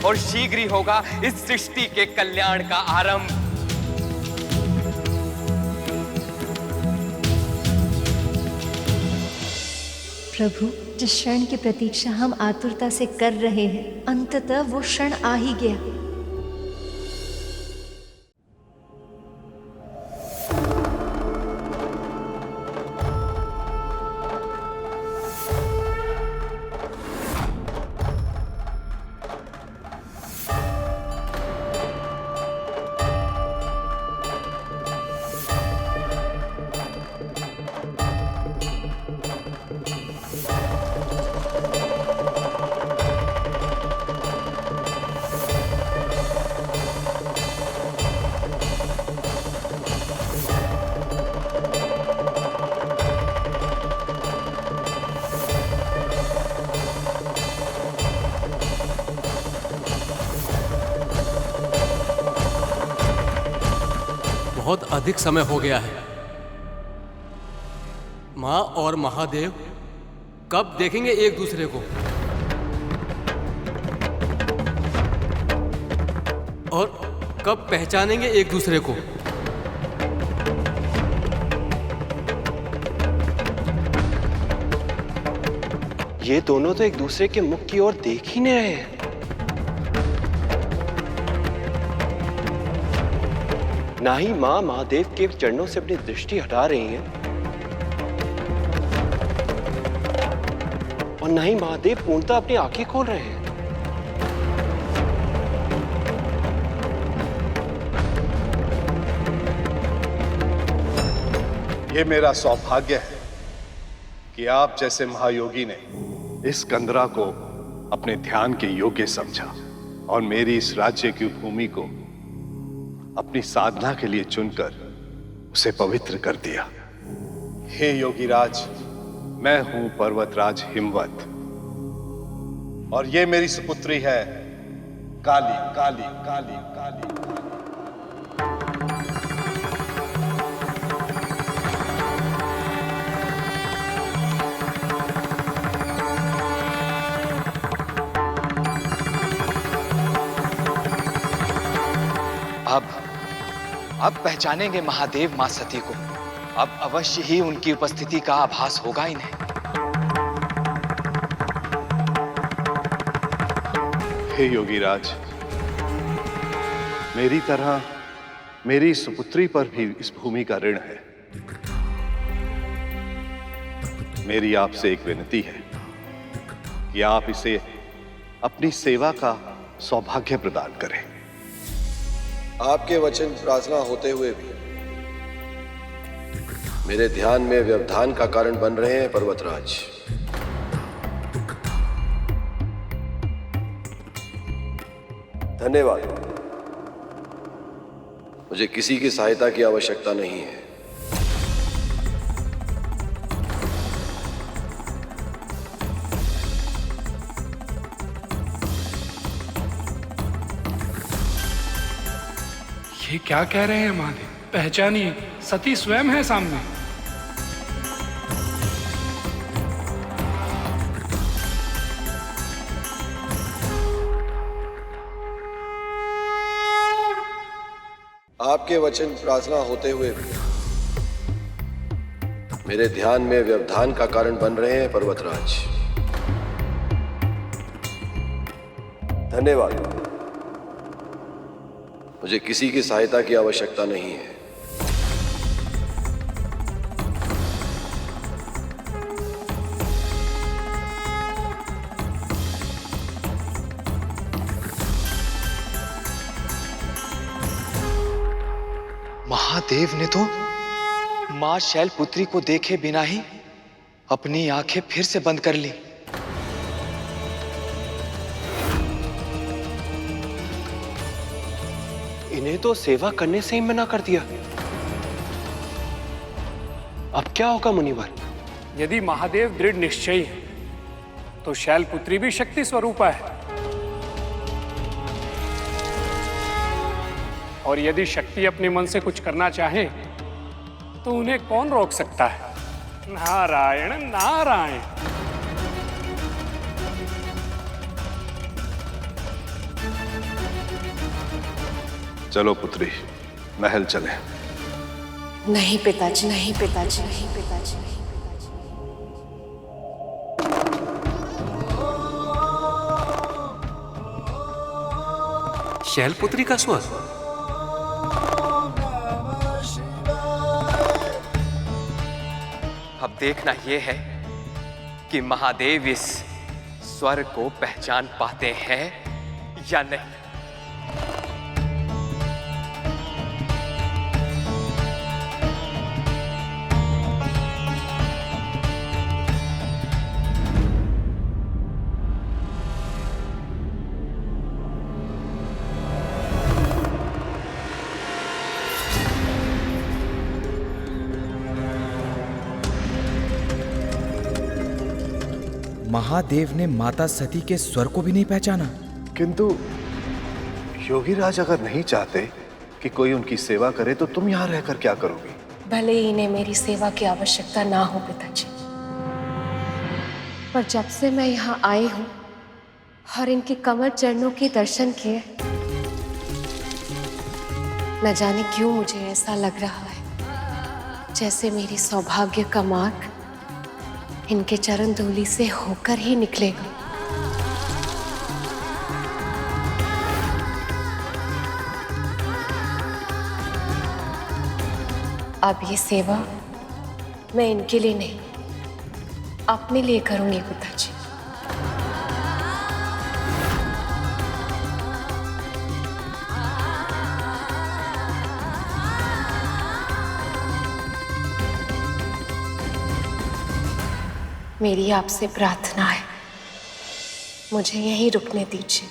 Speaker 3: और शीघ्र ही होगा इस सृष्टि के कल्याण का आरंभ।
Speaker 6: प्रभु, जिस क्षण की प्रतीक्षा हम आतुरता से कर रहे हैं, अंततः वो क्षण आ ही गया।
Speaker 4: बहुत अधिक समय हो गया है। माँ और महादेव कब देखेंगे एक दूसरे को और कब पहचानेंगे एक दूसरे को?
Speaker 18: ये दोनों तो एक दूसरे के मुख की ओर देख ही नहीं रहे हैं। ना ही मां महादेव के चरणों से अपनी दृष्टि हटा रही हैं और ना ही महादेव पूर्णतः अपनी आंखें खोल रहे हैं।
Speaker 14: ये मेरा सौभाग्य है कि आप जैसे महायोगी ने इस कंदरा को अपने ध्यान के योग्य समझा और मेरी इस राज्य की भूमि को अपनी साधना के लिए चुनकर उसे पवित्र कर दिया। हे योगीराज, मैं हूं पर्वतराज हिमवत और ये मेरी सुपुत्री है काली काली काली काली।
Speaker 3: अब पहचानेंगे महादेव मां सती को। अब अवश्य ही उनकी उपस्थिति का आभास होगा इन्हें।
Speaker 14: हे योगीराज, मेरी तरह मेरी सुपुत्री पर भी इस भूमि का ऋण है। मेरी आपसे एक विनती है कि आप इसे अपनी सेवा का सौभाग्य प्रदान करें।
Speaker 23: आपके वचन प्रार्थना होते हुए भी मेरे ध्यान में व्यवधान का कारण बन रहे हैं पर्वतराज। धन्यवाद, मुझे किसी की सहायता की आवश्यकता नहीं है।
Speaker 7: ये क्या कह रहे हैं महादेव? पहचानिए, सती स्वयं है सामने।
Speaker 23: आपके वचन प्रार्थना होते हुए भी मेरे ध्यान में व्यवधान का कारण बन रहे हैं पर्वतराज। धन्यवाद, मुझे किसी की सहायता की आवश्यकता नहीं है।
Speaker 3: महादेव ने तो मां शैलपुत्री को देखे बिना ही अपनी आंखें फिर से बंद कर ली।
Speaker 18: इन्हें तो सेवा करने से ही मना कर दिया। अब क्या होगा मुनिवर?
Speaker 7: यदि महादेव दृढ़ निश्चयी है तो शैलपुत्री भी शक्ति स्वरूपा है, और यदि शक्ति अपने मन से कुछ करना चाहे तो उन्हें कौन रोक सकता है? नारायण नारायण।
Speaker 14: चलो पुत्री, महल चले।
Speaker 2: नहीं पिताजी, नहीं पिताजी, नहीं पिताजी।
Speaker 4: शैलपुत्री का स्वर।
Speaker 3: अब देखना यह है कि महादेव इस स्वर को पहचान पाते हैं या नहीं।
Speaker 12: महादेव ने माता सती के स्वर को भी नहीं पहचाना।
Speaker 14: किंतु योगीराज अगर नहीं चाहते कि कोई उनकी सेवा करे तो तुम यहाँ रहकर क्या करोगी?
Speaker 2: भले ही इन्हें मेरी सेवा की आवश्यकता ना हो पिताजी, पर जब से मैं यहाँ आई हूँ और इनके कमल चरणों के दर्शन किए, न जाने क्यों मुझे ऐसा लग रहा है जैसे मेरी सौभाग्य का मार्ग इनके चरण धूलि से होकर ही निकलेगा। अब ये सेवा मैं इनके लिए नहीं, अपने लिए करूंगी पिताजी। मेरी आपसे प्रार्थना है, मुझे यहीं रुकने दीजिए।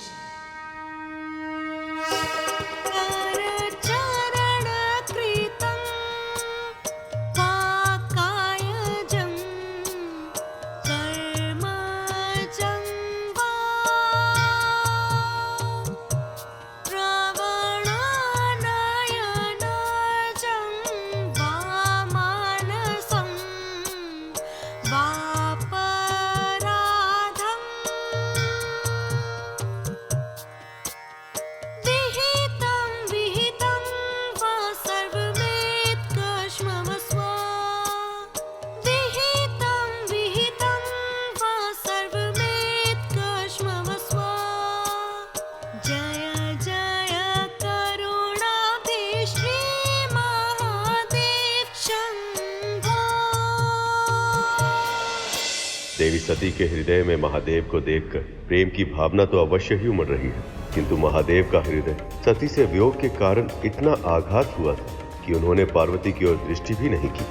Speaker 11: देवी सती के हृदय में महादेव को देखकर प्रेम की भावना तो अवश्य ही उमड़ रही है, किंतु महादेव का हृदय सती से वियोग के कारण इतना आघात हुआ था कि उन्होंने पार्वती की ओर दृष्टि भी नहीं की।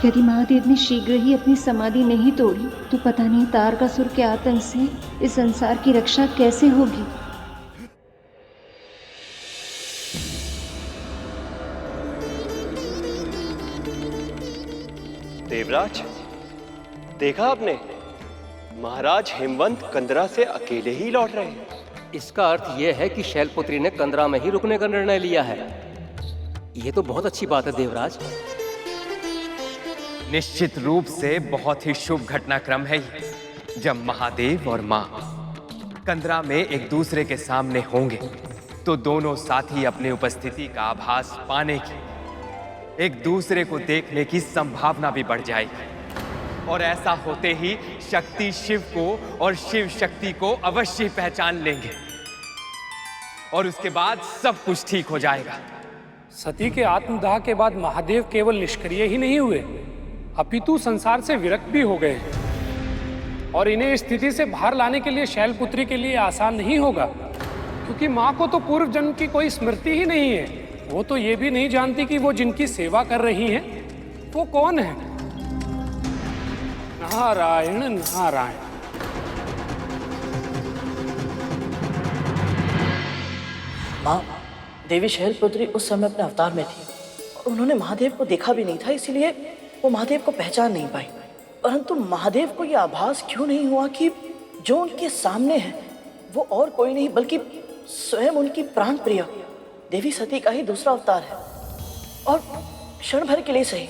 Speaker 6: यदि महादेव ने शीघ्र ही अपनी समाधि नहीं तोड़ी तो पता नहीं तारकासुर के आतंक से इस संसार की रक्षा कैसे होगी।
Speaker 18: देवराज, देखा आपने? महाराज हेमवंत कंदरा से अकेले ही लौट रहे हैं।
Speaker 4: इसका अर्थ यह है कि शैलपुत्री ने कंदरा में ही रुकने का निर्णय लिया है। ये तो बहुत अच्छी बात है देवराज।
Speaker 3: निश्चित रूप से बहुत ही शुभ घटनाक्रम है ये, जब महादेव और माँ कंदरा में एक दूसरे के सामने होंगे तो दोनों साथी अपनी उपस्थिति का आभास पाने की, एक दूसरे को देखने की संभावना भी बढ़ जाएगी। और ऐसा होते ही शक्ति शिव को और शिव शक्ति को अवश्य पहचान लेंगे और उसके बाद सब कुछ ठीक हो जाएगा।
Speaker 7: सती के आत्मदाह के बाद महादेव केवल निष्क्रिय ही नहीं हुए, अपितु संसार से विरक्त भी हो गए और इन्हें इस स्थिति से बाहर लाने के लिए शैलपुत्री के लिए आसान नहीं होगा, क्योंकि माँ को तो पूर्व जन्म की कोई स्मृति ही नहीं है। वो तो ये भी नहीं जानती कि वो जिनकी सेवा कर रही हैं वो कौन है। नारायण नारायण।
Speaker 10: माँ, देवी शैलपुत्री उस समय अपने अवतार में थी और उन्होंने महादेव को देखा भी नहीं था, इसलिए वो महादेव को पहचान नहीं पाई। परंतु महादेव को यह आभास क्यों नहीं हुआ कि जो उनके सामने है वो और कोई नहीं बल्कि स्वयं उनकी प्राण प्रिय देवी सती का ही दूसरा अवतार है, और क्षण भर के लिए सही,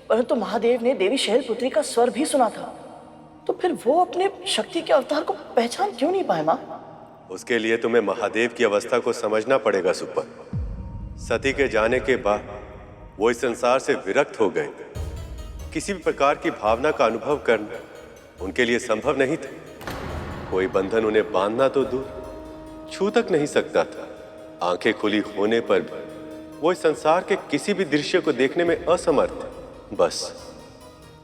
Speaker 10: परंतु महादेव ने देवी शैलपुत्री का स्वर भी सुना था। तो फिर वो अपने शक्ति के अवतार को पहचान क्यों नहीं पाए माँ?
Speaker 11: उसके लिए तुम्हें महादेव की अवस्था को समझना पड़ेगा सुपर। सती के जाने के बाद वो इस संसार से विरक्त हो गए। किसी भी प्रकार की भावना का अनुभव करना उनके लिए संभव नहीं था। कोई बंधन उन्हें बांधना तो दूर, छू तक नहीं सकता था। आंखें खुली होने पर भी वो इस संसार के किसी भी दृश्य को देखने में असमर्थ थे। बस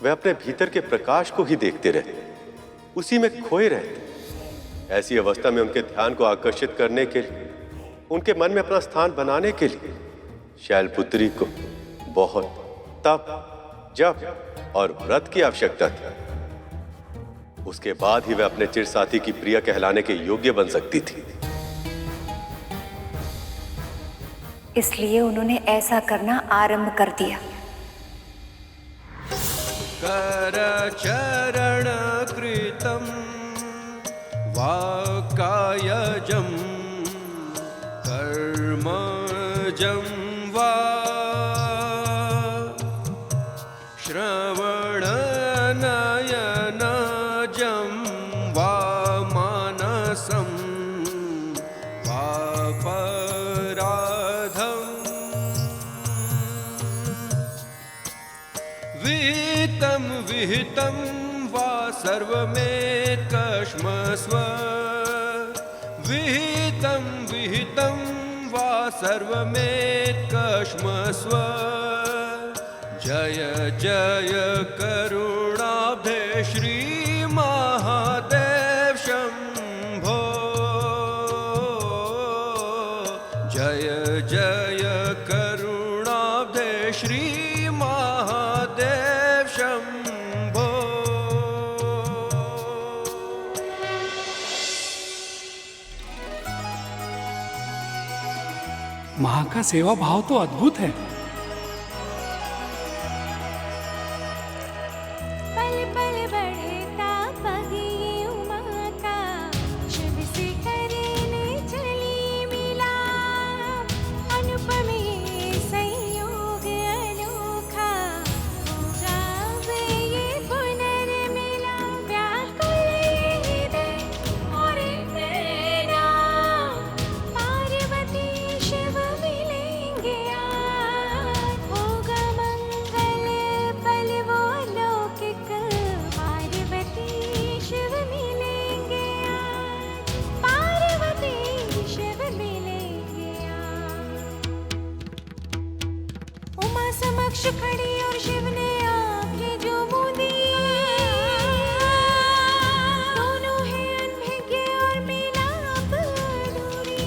Speaker 11: वे अपने भीतर के प्रकाश को ही देखते रहते, उसी में खोए रहते। ऐसी अवस्था में उनके ध्यान को आकर्षित करने के लिए, उनके मन में अपना स्थान बनाने के लिए शैलपुत्री को बहुत तप, जप और व्रत की आवश्यकता थी। उसके बाद ही वह अपने चिर साथी की प्रिया कहलाने के योग्य बन सकती थी।
Speaker 6: इसलिए उन्होंने ऐसा करना आरंभ कर दिया।
Speaker 13: कर चरण कृतम वाकायजम कर्मजं वा श्रवणनयनजं वा मानसं वा पराधं विहितं विहितं वा सर्वमेकश्मस्व विहितं विहितं वा सर्वमेकश्मस्व जय जय करुणाब्धे श्री महादेव शंभो जय जय करुणाब्धे श्री महादेव शंभो।
Speaker 7: माँ का सेवा भाव तो अद्भुत है।
Speaker 8: पल पल बढ़ता पगी उमा का, शिव से करने चली मिला, अनुपम ये संयोग अनोखा, होगा वे ये पुनर्मिला, व्याकुल ये हृदय और नैना, पार्वती शिव मिलेंगे आज, होगा मंगल पल वो लौकिक, पार्वती शिव मिलेंगे आज, पार्वती शिव मिलेंगे आज। उमा समक्ष खड़ी और शिव ने आंखें जो मूंदी, दोनों हैं अनभिज्ञ और मिलाप अधूरी।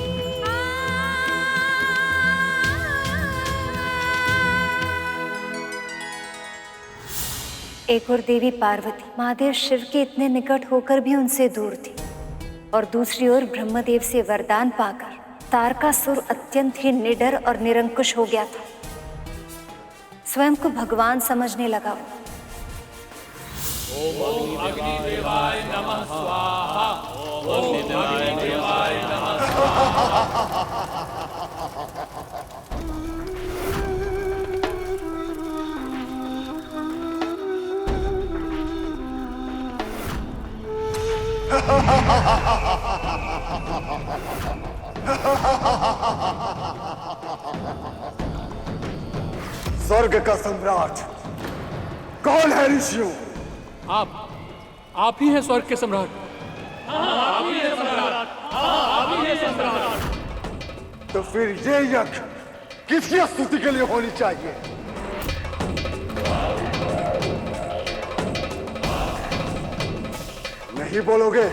Speaker 6: एक और देवी पार्वती महादेव शिव के इतने निकट होकर भी उनसे दूर थी, और दूसरी ओर ब्रह्मदेव से वरदान पाकर तारकासुर अत्यंत ही निडर और निरंकुश हो गया था। स्वयं को भगवान समझने लगा।
Speaker 13: ओम अग्निदेवाय नमः स्वाहा। ओम अग्निदेवाय नमः
Speaker 15: स्वर्ग का सम्राट कौन है ऋषियों?
Speaker 19: आप ही हैं स्वर्ग के सम्राट।
Speaker 15: आप ही हैं सम्राट। आप ही हैं सम्राट। तो फिर ये यज्ञ किसकी स्तुति के लिए होनी चाहिए? नहीं बोलोगे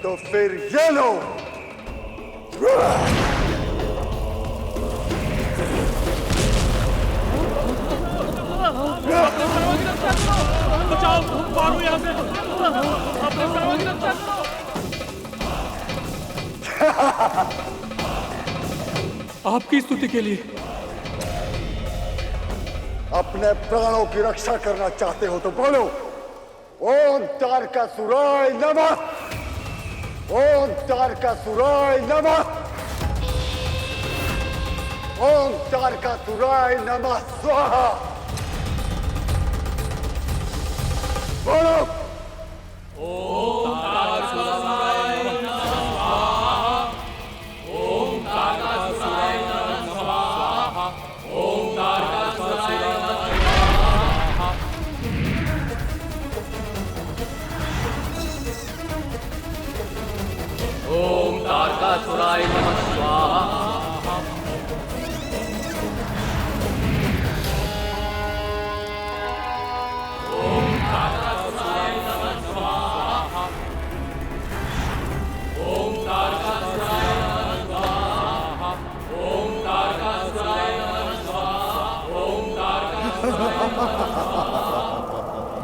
Speaker 15: तो फिर ये लो।
Speaker 19: बचाओ, मारो यहाँ से। अपने सर्वों की रक्षा करो। आपकी स्तुति के लिए।
Speaker 15: अपने प्राणों की रक्षा करना चाहते हो तो बोलो ओम तारकासुराय नमः। ओम तारकासुराय नमः। ओम तारकासुराय नमः स्वाहा। बोलो।
Speaker 19: ओम तारकासुराय नमः स्वाहा। ओम तारकासुराय नमः स्वाहा। ओम तारकासुराय नमः स्वाहा। ओम तारकासुराय नमः स्वाहा।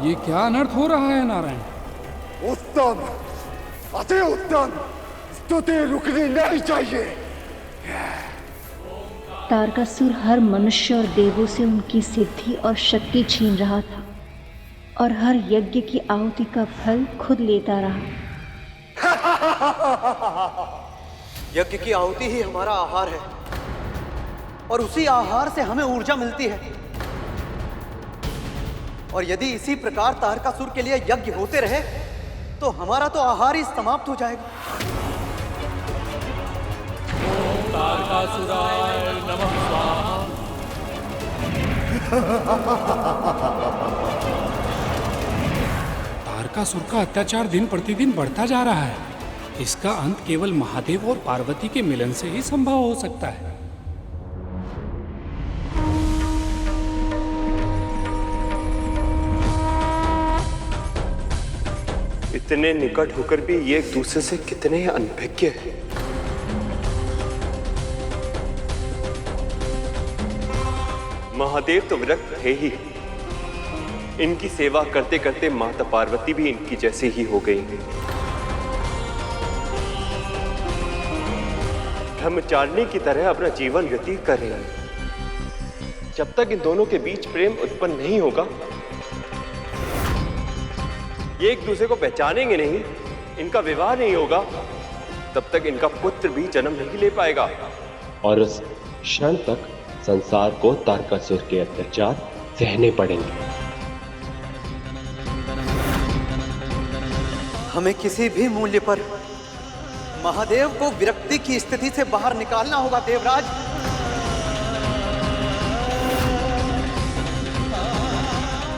Speaker 7: ये क्या अनर्थ हो रहा है नारायण?
Speaker 15: उत्तम, अति उत्तम। स्तुति रुकनी नहीं चाहिए।
Speaker 6: तारकासुर हर मनुष्य और देवों से उनकी सिद्धि और शक्ति छीन रहा था और हर यज्ञ की आहुति का फल खुद लेता रहा।
Speaker 1: यज्ञ की आहुति ही हमारा आहार है और उसी आहार से हमें ऊर्जा मिलती है। और यदि इसी प्रकार तारकासुर के लिए यज्ञ होते रहे तो हमारा तो आहार ही समाप्त हो जाएगा।
Speaker 19: ओम तारकासुराय नमः स्वाहा।
Speaker 7: तारकासुर का अत्याचार दिन प्रतिदिन बढ़ता जा रहा है। इसका अंत केवल महादेव और पार्वती के मिलन से ही संभव हो सकता है।
Speaker 18: इतने निकट होकर भी ये एक दूसरे से कितने अनभिज्ञ हैं। महादेव तो विरक्त थे ही, इनकी सेवा करते करते माता पार्वती भी इनकी जैसी ही हो गई। ब्रह्मचारिणी की तरह अपना जीवन व्यतीत कर रही हैं। जब तक इन दोनों के बीच प्रेम उत्पन्न नहीं होगा, ये एक दूसरे को पहचानेंगे नहीं, इनका विवाह नहीं होगा, तब तक इनका पुत्र भी जन्म नहीं ले पाएगा। और उस क्षण तक संसार को तारकासुर के अत्याचार सहने पड़ेंगे।
Speaker 1: हमें किसी भी मूल्य पर महादेव को विरक्ति की स्थिति से बाहर निकालना होगा देवराज।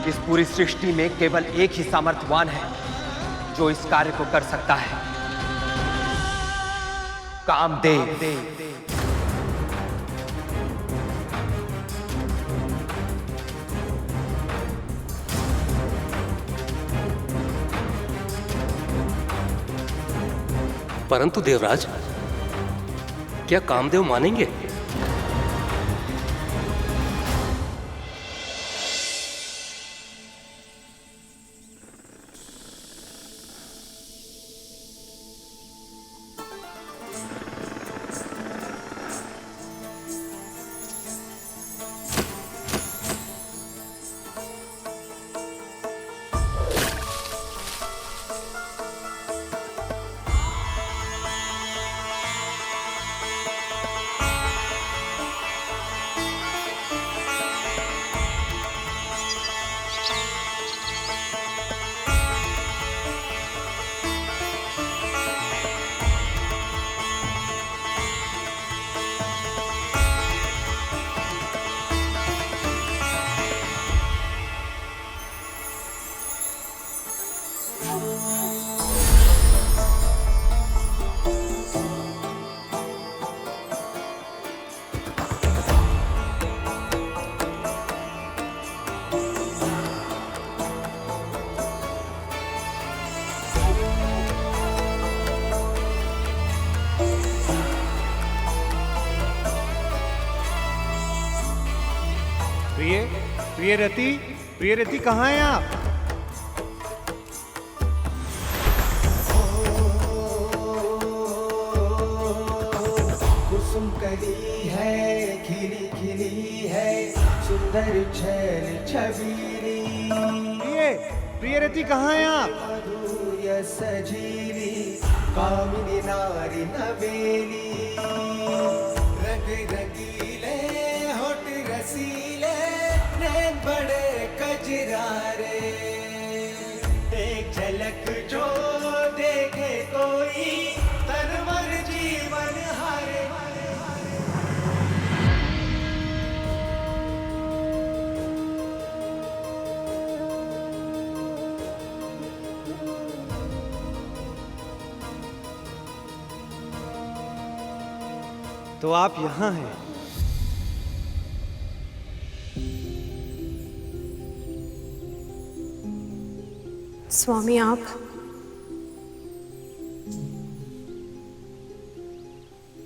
Speaker 5: इस पूरी सृष्टि में केवल एक ही सामर्थ्यवान है जो इस कार्य को कर सकता है, कामदेव।
Speaker 4: परंतु देवराज, क्या कामदेव मानेंगे?
Speaker 21: प्रियरति कहाँ हैं आप?
Speaker 13: कुसुम कली है, खिली खिली है, सुंदर छैल छबीली।
Speaker 21: प्रियरति कहाँ हैं आप?
Speaker 13: मधुर्य सजीली, कामिनी नारी नवेली। रंग रंगीले होठ रसीले नैन बड़े कजरारे एक झलक जो देखे कोई तनवर जीवन हारे।
Speaker 21: तो आप यहाँ हैं।
Speaker 2: स्वामी आप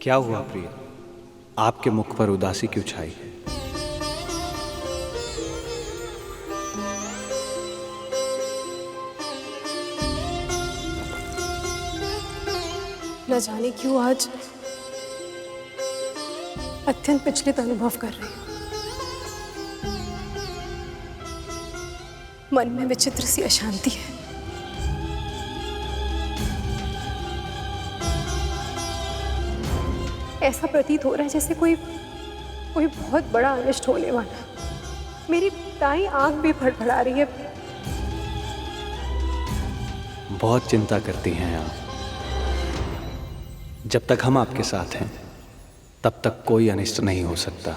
Speaker 21: क्या हुआ प्रिय? आपके मुख पर उदासी क्यों छाई है?
Speaker 2: न जाने क्यों आज अत्यंत विचलित अनुभव कर रही हूँ। मन में विचित्र सी अशांति है। ऐसा प्रतीत हो रहा है जैसे कोई बहुत बड़ा अनिष्ट होने वाला। मेरी दाईं आंख भी फड़फड़ा रही है।
Speaker 21: बहुत चिंता करती हैं आप। जब तक हम आपके साथ हैं तब तक कोई अनिष्ट नहीं हो सकता।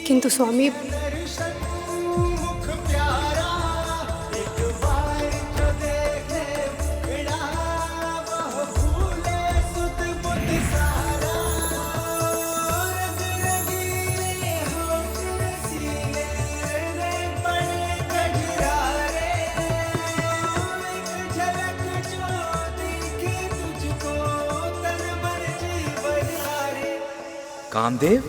Speaker 2: किंतु स्वामी
Speaker 12: कामदेव,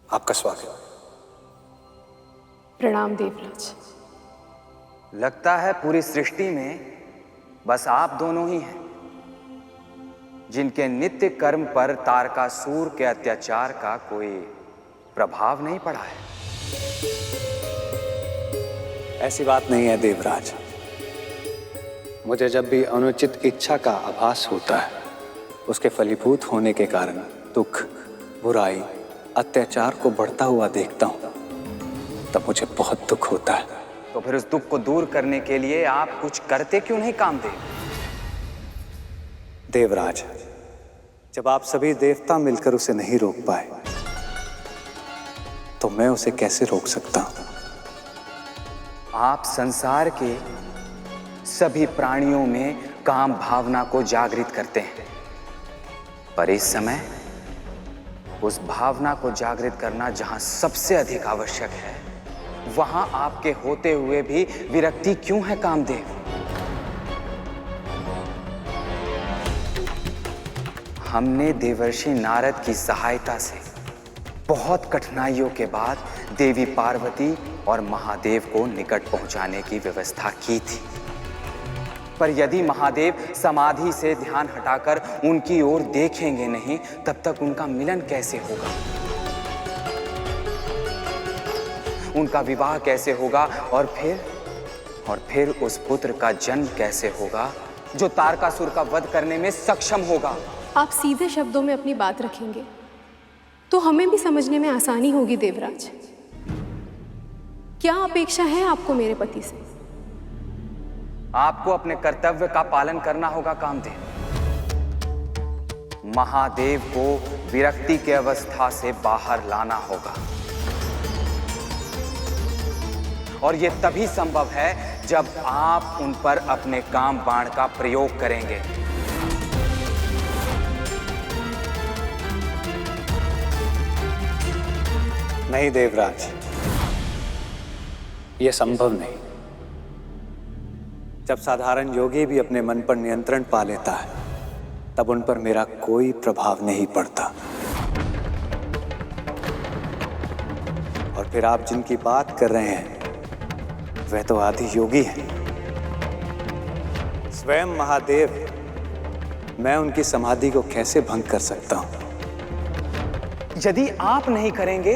Speaker 1: आपका स्वागत।
Speaker 2: प्रणाम देवराज।
Speaker 3: लगता है पूरी सृष्टि में बस आप दोनों ही हैं जिनके नित्य कर्म पर तारकासुर के अत्याचार का कोई प्रभाव नहीं पड़ा है।
Speaker 1: ऐसी बात नहीं है देवराज। मुझे जब भी अनुचित इच्छा का आभास होता है, उसके फलीभूत होने के कारण दुख, बुराई, अत्याचार को बढ़ता हुआ देखता हूं, तब मुझे बहुत दुख होता है।
Speaker 3: तो फिर उस दुख को दूर करने के लिए आप कुछ करते क्यों नहीं कामदेव?
Speaker 1: देवराज, जब आप सभी देवता मिलकर उसे नहीं रोक पाए, तो मैं उसे कैसे रोक सकता हूं?
Speaker 3: आप संसार के सभी प्राणियों में काम भावना को जागृत करते हैं, पर इस समय उस भावना को जागृत करना जहां सबसे अधिक आवश्यक है, वहां आपके होते हुए भी विरक्ति क्यों है कामदेव? हमने देवर्षि नारद की सहायता से बहुत कठिनाइयों के बाद देवी पार्वती और महादेव को निकट पहुंचाने की व्यवस्था की थी, पर यदि महादेव समाधि से ध्यान हटाकर उनकी ओर देखेंगे नहीं, तब तक उनका मिलन कैसे होगा? उनका विवाह कैसे होगा? और फिर उस पुत्र का जन्म कैसे होगा जो तारकासुर का वध करने में सक्षम होगा?
Speaker 2: आप सीधे शब्दों में अपनी बात रखेंगे तो हमें भी समझने में आसानी होगी देवराज। क्या अपेक्षा है आपको मेरे पति से?
Speaker 3: आपको अपने कर्तव्य का पालन करना होगा कामदेव। महादेव को विरक्ति की अवस्था से बाहर लाना होगा, और यह तभी संभव है जब आप उन पर अपने काम बाण का प्रयोग करेंगे।
Speaker 1: नहीं देवराज, यह संभव नहीं। जब साधारण योगी भी अपने मन पर नियंत्रण पा लेता है, तब उन पर मेरा कोई प्रभाव नहीं पड़ता। और फिर आप जिनकी बात कर रहे हैं, वह तो आदि योगी हैं। स्वयं महादेव, मैं उनकी समाधि को कैसे भंग कर सकता हूं?
Speaker 3: यदि आप नहीं करेंगे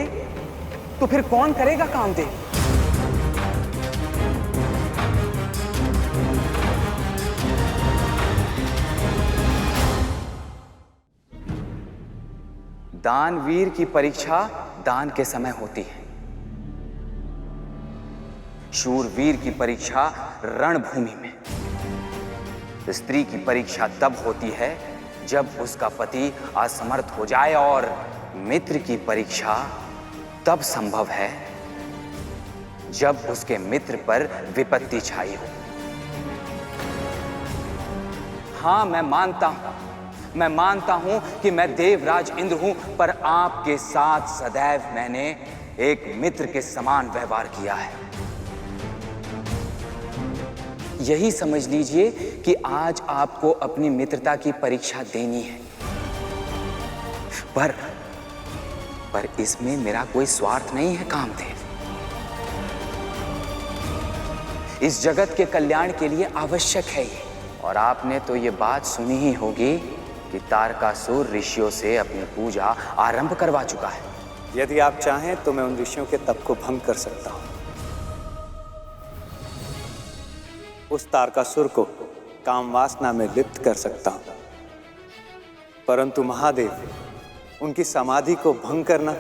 Speaker 3: तो फिर कौन करेगा कामदेव? दानवीर की परीक्षा दान के समय होती है। शूरवीर की परीक्षा रणभूमि में। स्त्री की परीक्षा तब होती है जब उसका पति असमर्थ हो जाए, और मित्र की परीक्षा तब संभव है जब उसके मित्र पर विपत्ति छाई हो। हाँ, मैं मानता हूं कि मैं देवराज इंद्र हूं, पर आपके साथ सदैव मैंने एक मित्र के समान व्यवहार किया है। यही समझ लीजिए कि आज आपको अपनी मित्रता की परीक्षा देनी है, पर इसमें मेरा कोई स्वार्थ नहीं है कामदेव। इस जगत के कल्याण के लिए आवश्यक है ये। और आपने तो ये बात सुनी ही होगी कि तारकासुर ऋषियों से अपनी पूजा आरंभ करवा चुका है।
Speaker 1: यदि आप चाहें तो मैं उन ऋषियों के तप को भंग कर सकता हूं। उस तारकासुर को काम वासना में लिप्त कर सकता हूं, परंतु महादेव, उनकी समाधि को भंग करना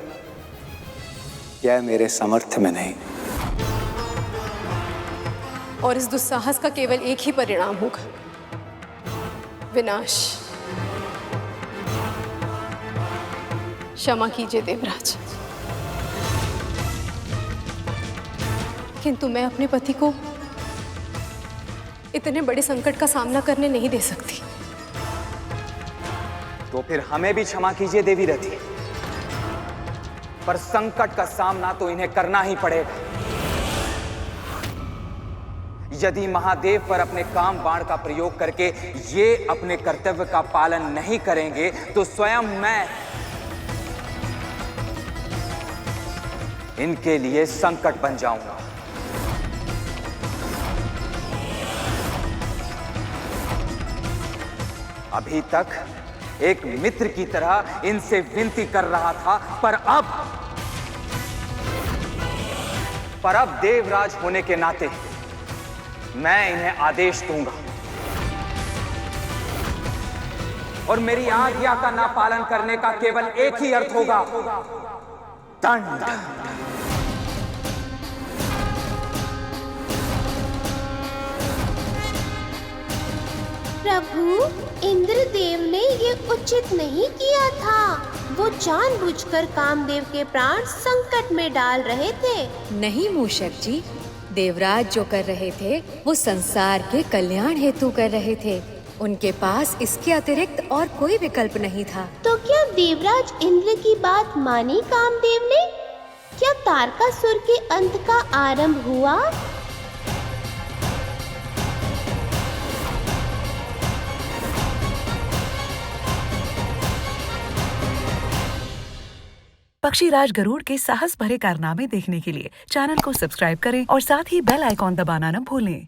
Speaker 1: यह मेरे सामर्थ्य में नहीं।
Speaker 2: और इस दुस्साहस का केवल एक ही परिणाम होगा, विनाश। क्षमा कीजिए देवराज, किंतु मैं अपने पति को इतने बड़े संकट का सामना करने नहीं दे सकती।
Speaker 3: तो फिर हमें भी क्षमा कीजिए देवी रथी, पर संकट का सामना तो इन्हें करना ही पड़ेगा। यदि महादेव पर अपने काम बाण का प्रयोग करके ये अपने कर्तव्य का पालन नहीं करेंगे तो स्वयं मैं इनके लिए संकट बन जाऊंगा। अभी तक एक मित्र की तरह इनसे विनती कर रहा था, पर अब देवराज होने के नाते मैं इन्हें आदेश दूंगा, और मेरी आज्ञा का ना पालन करने का केवल एक ही अर्थ होगा, दंड।
Speaker 9: प्रभु, इंद्रदेव ने ये उचित नहीं किया था। वो जानबूझकर कामदेव के प्राण संकट में डाल रहे थे।
Speaker 17: नहीं मूषक जी, देवराज जो कर रहे थे वो संसार के कल्याण हेतु कर रहे थे। उनके पास इसके अतिरिक्त और कोई विकल्प नहीं था।
Speaker 9: तो क्या देवराज इंद्र की बात मानी कामदेव ने? क्या तारकासुर के अंत का आरंभ हुआ?
Speaker 20: पक्षीराज गरुड़ के साहस भरे कारनामे देखने के लिए चैनल को सब्सक्राइब करें और साथ ही बेल आइकॉन दबाना न भूलें।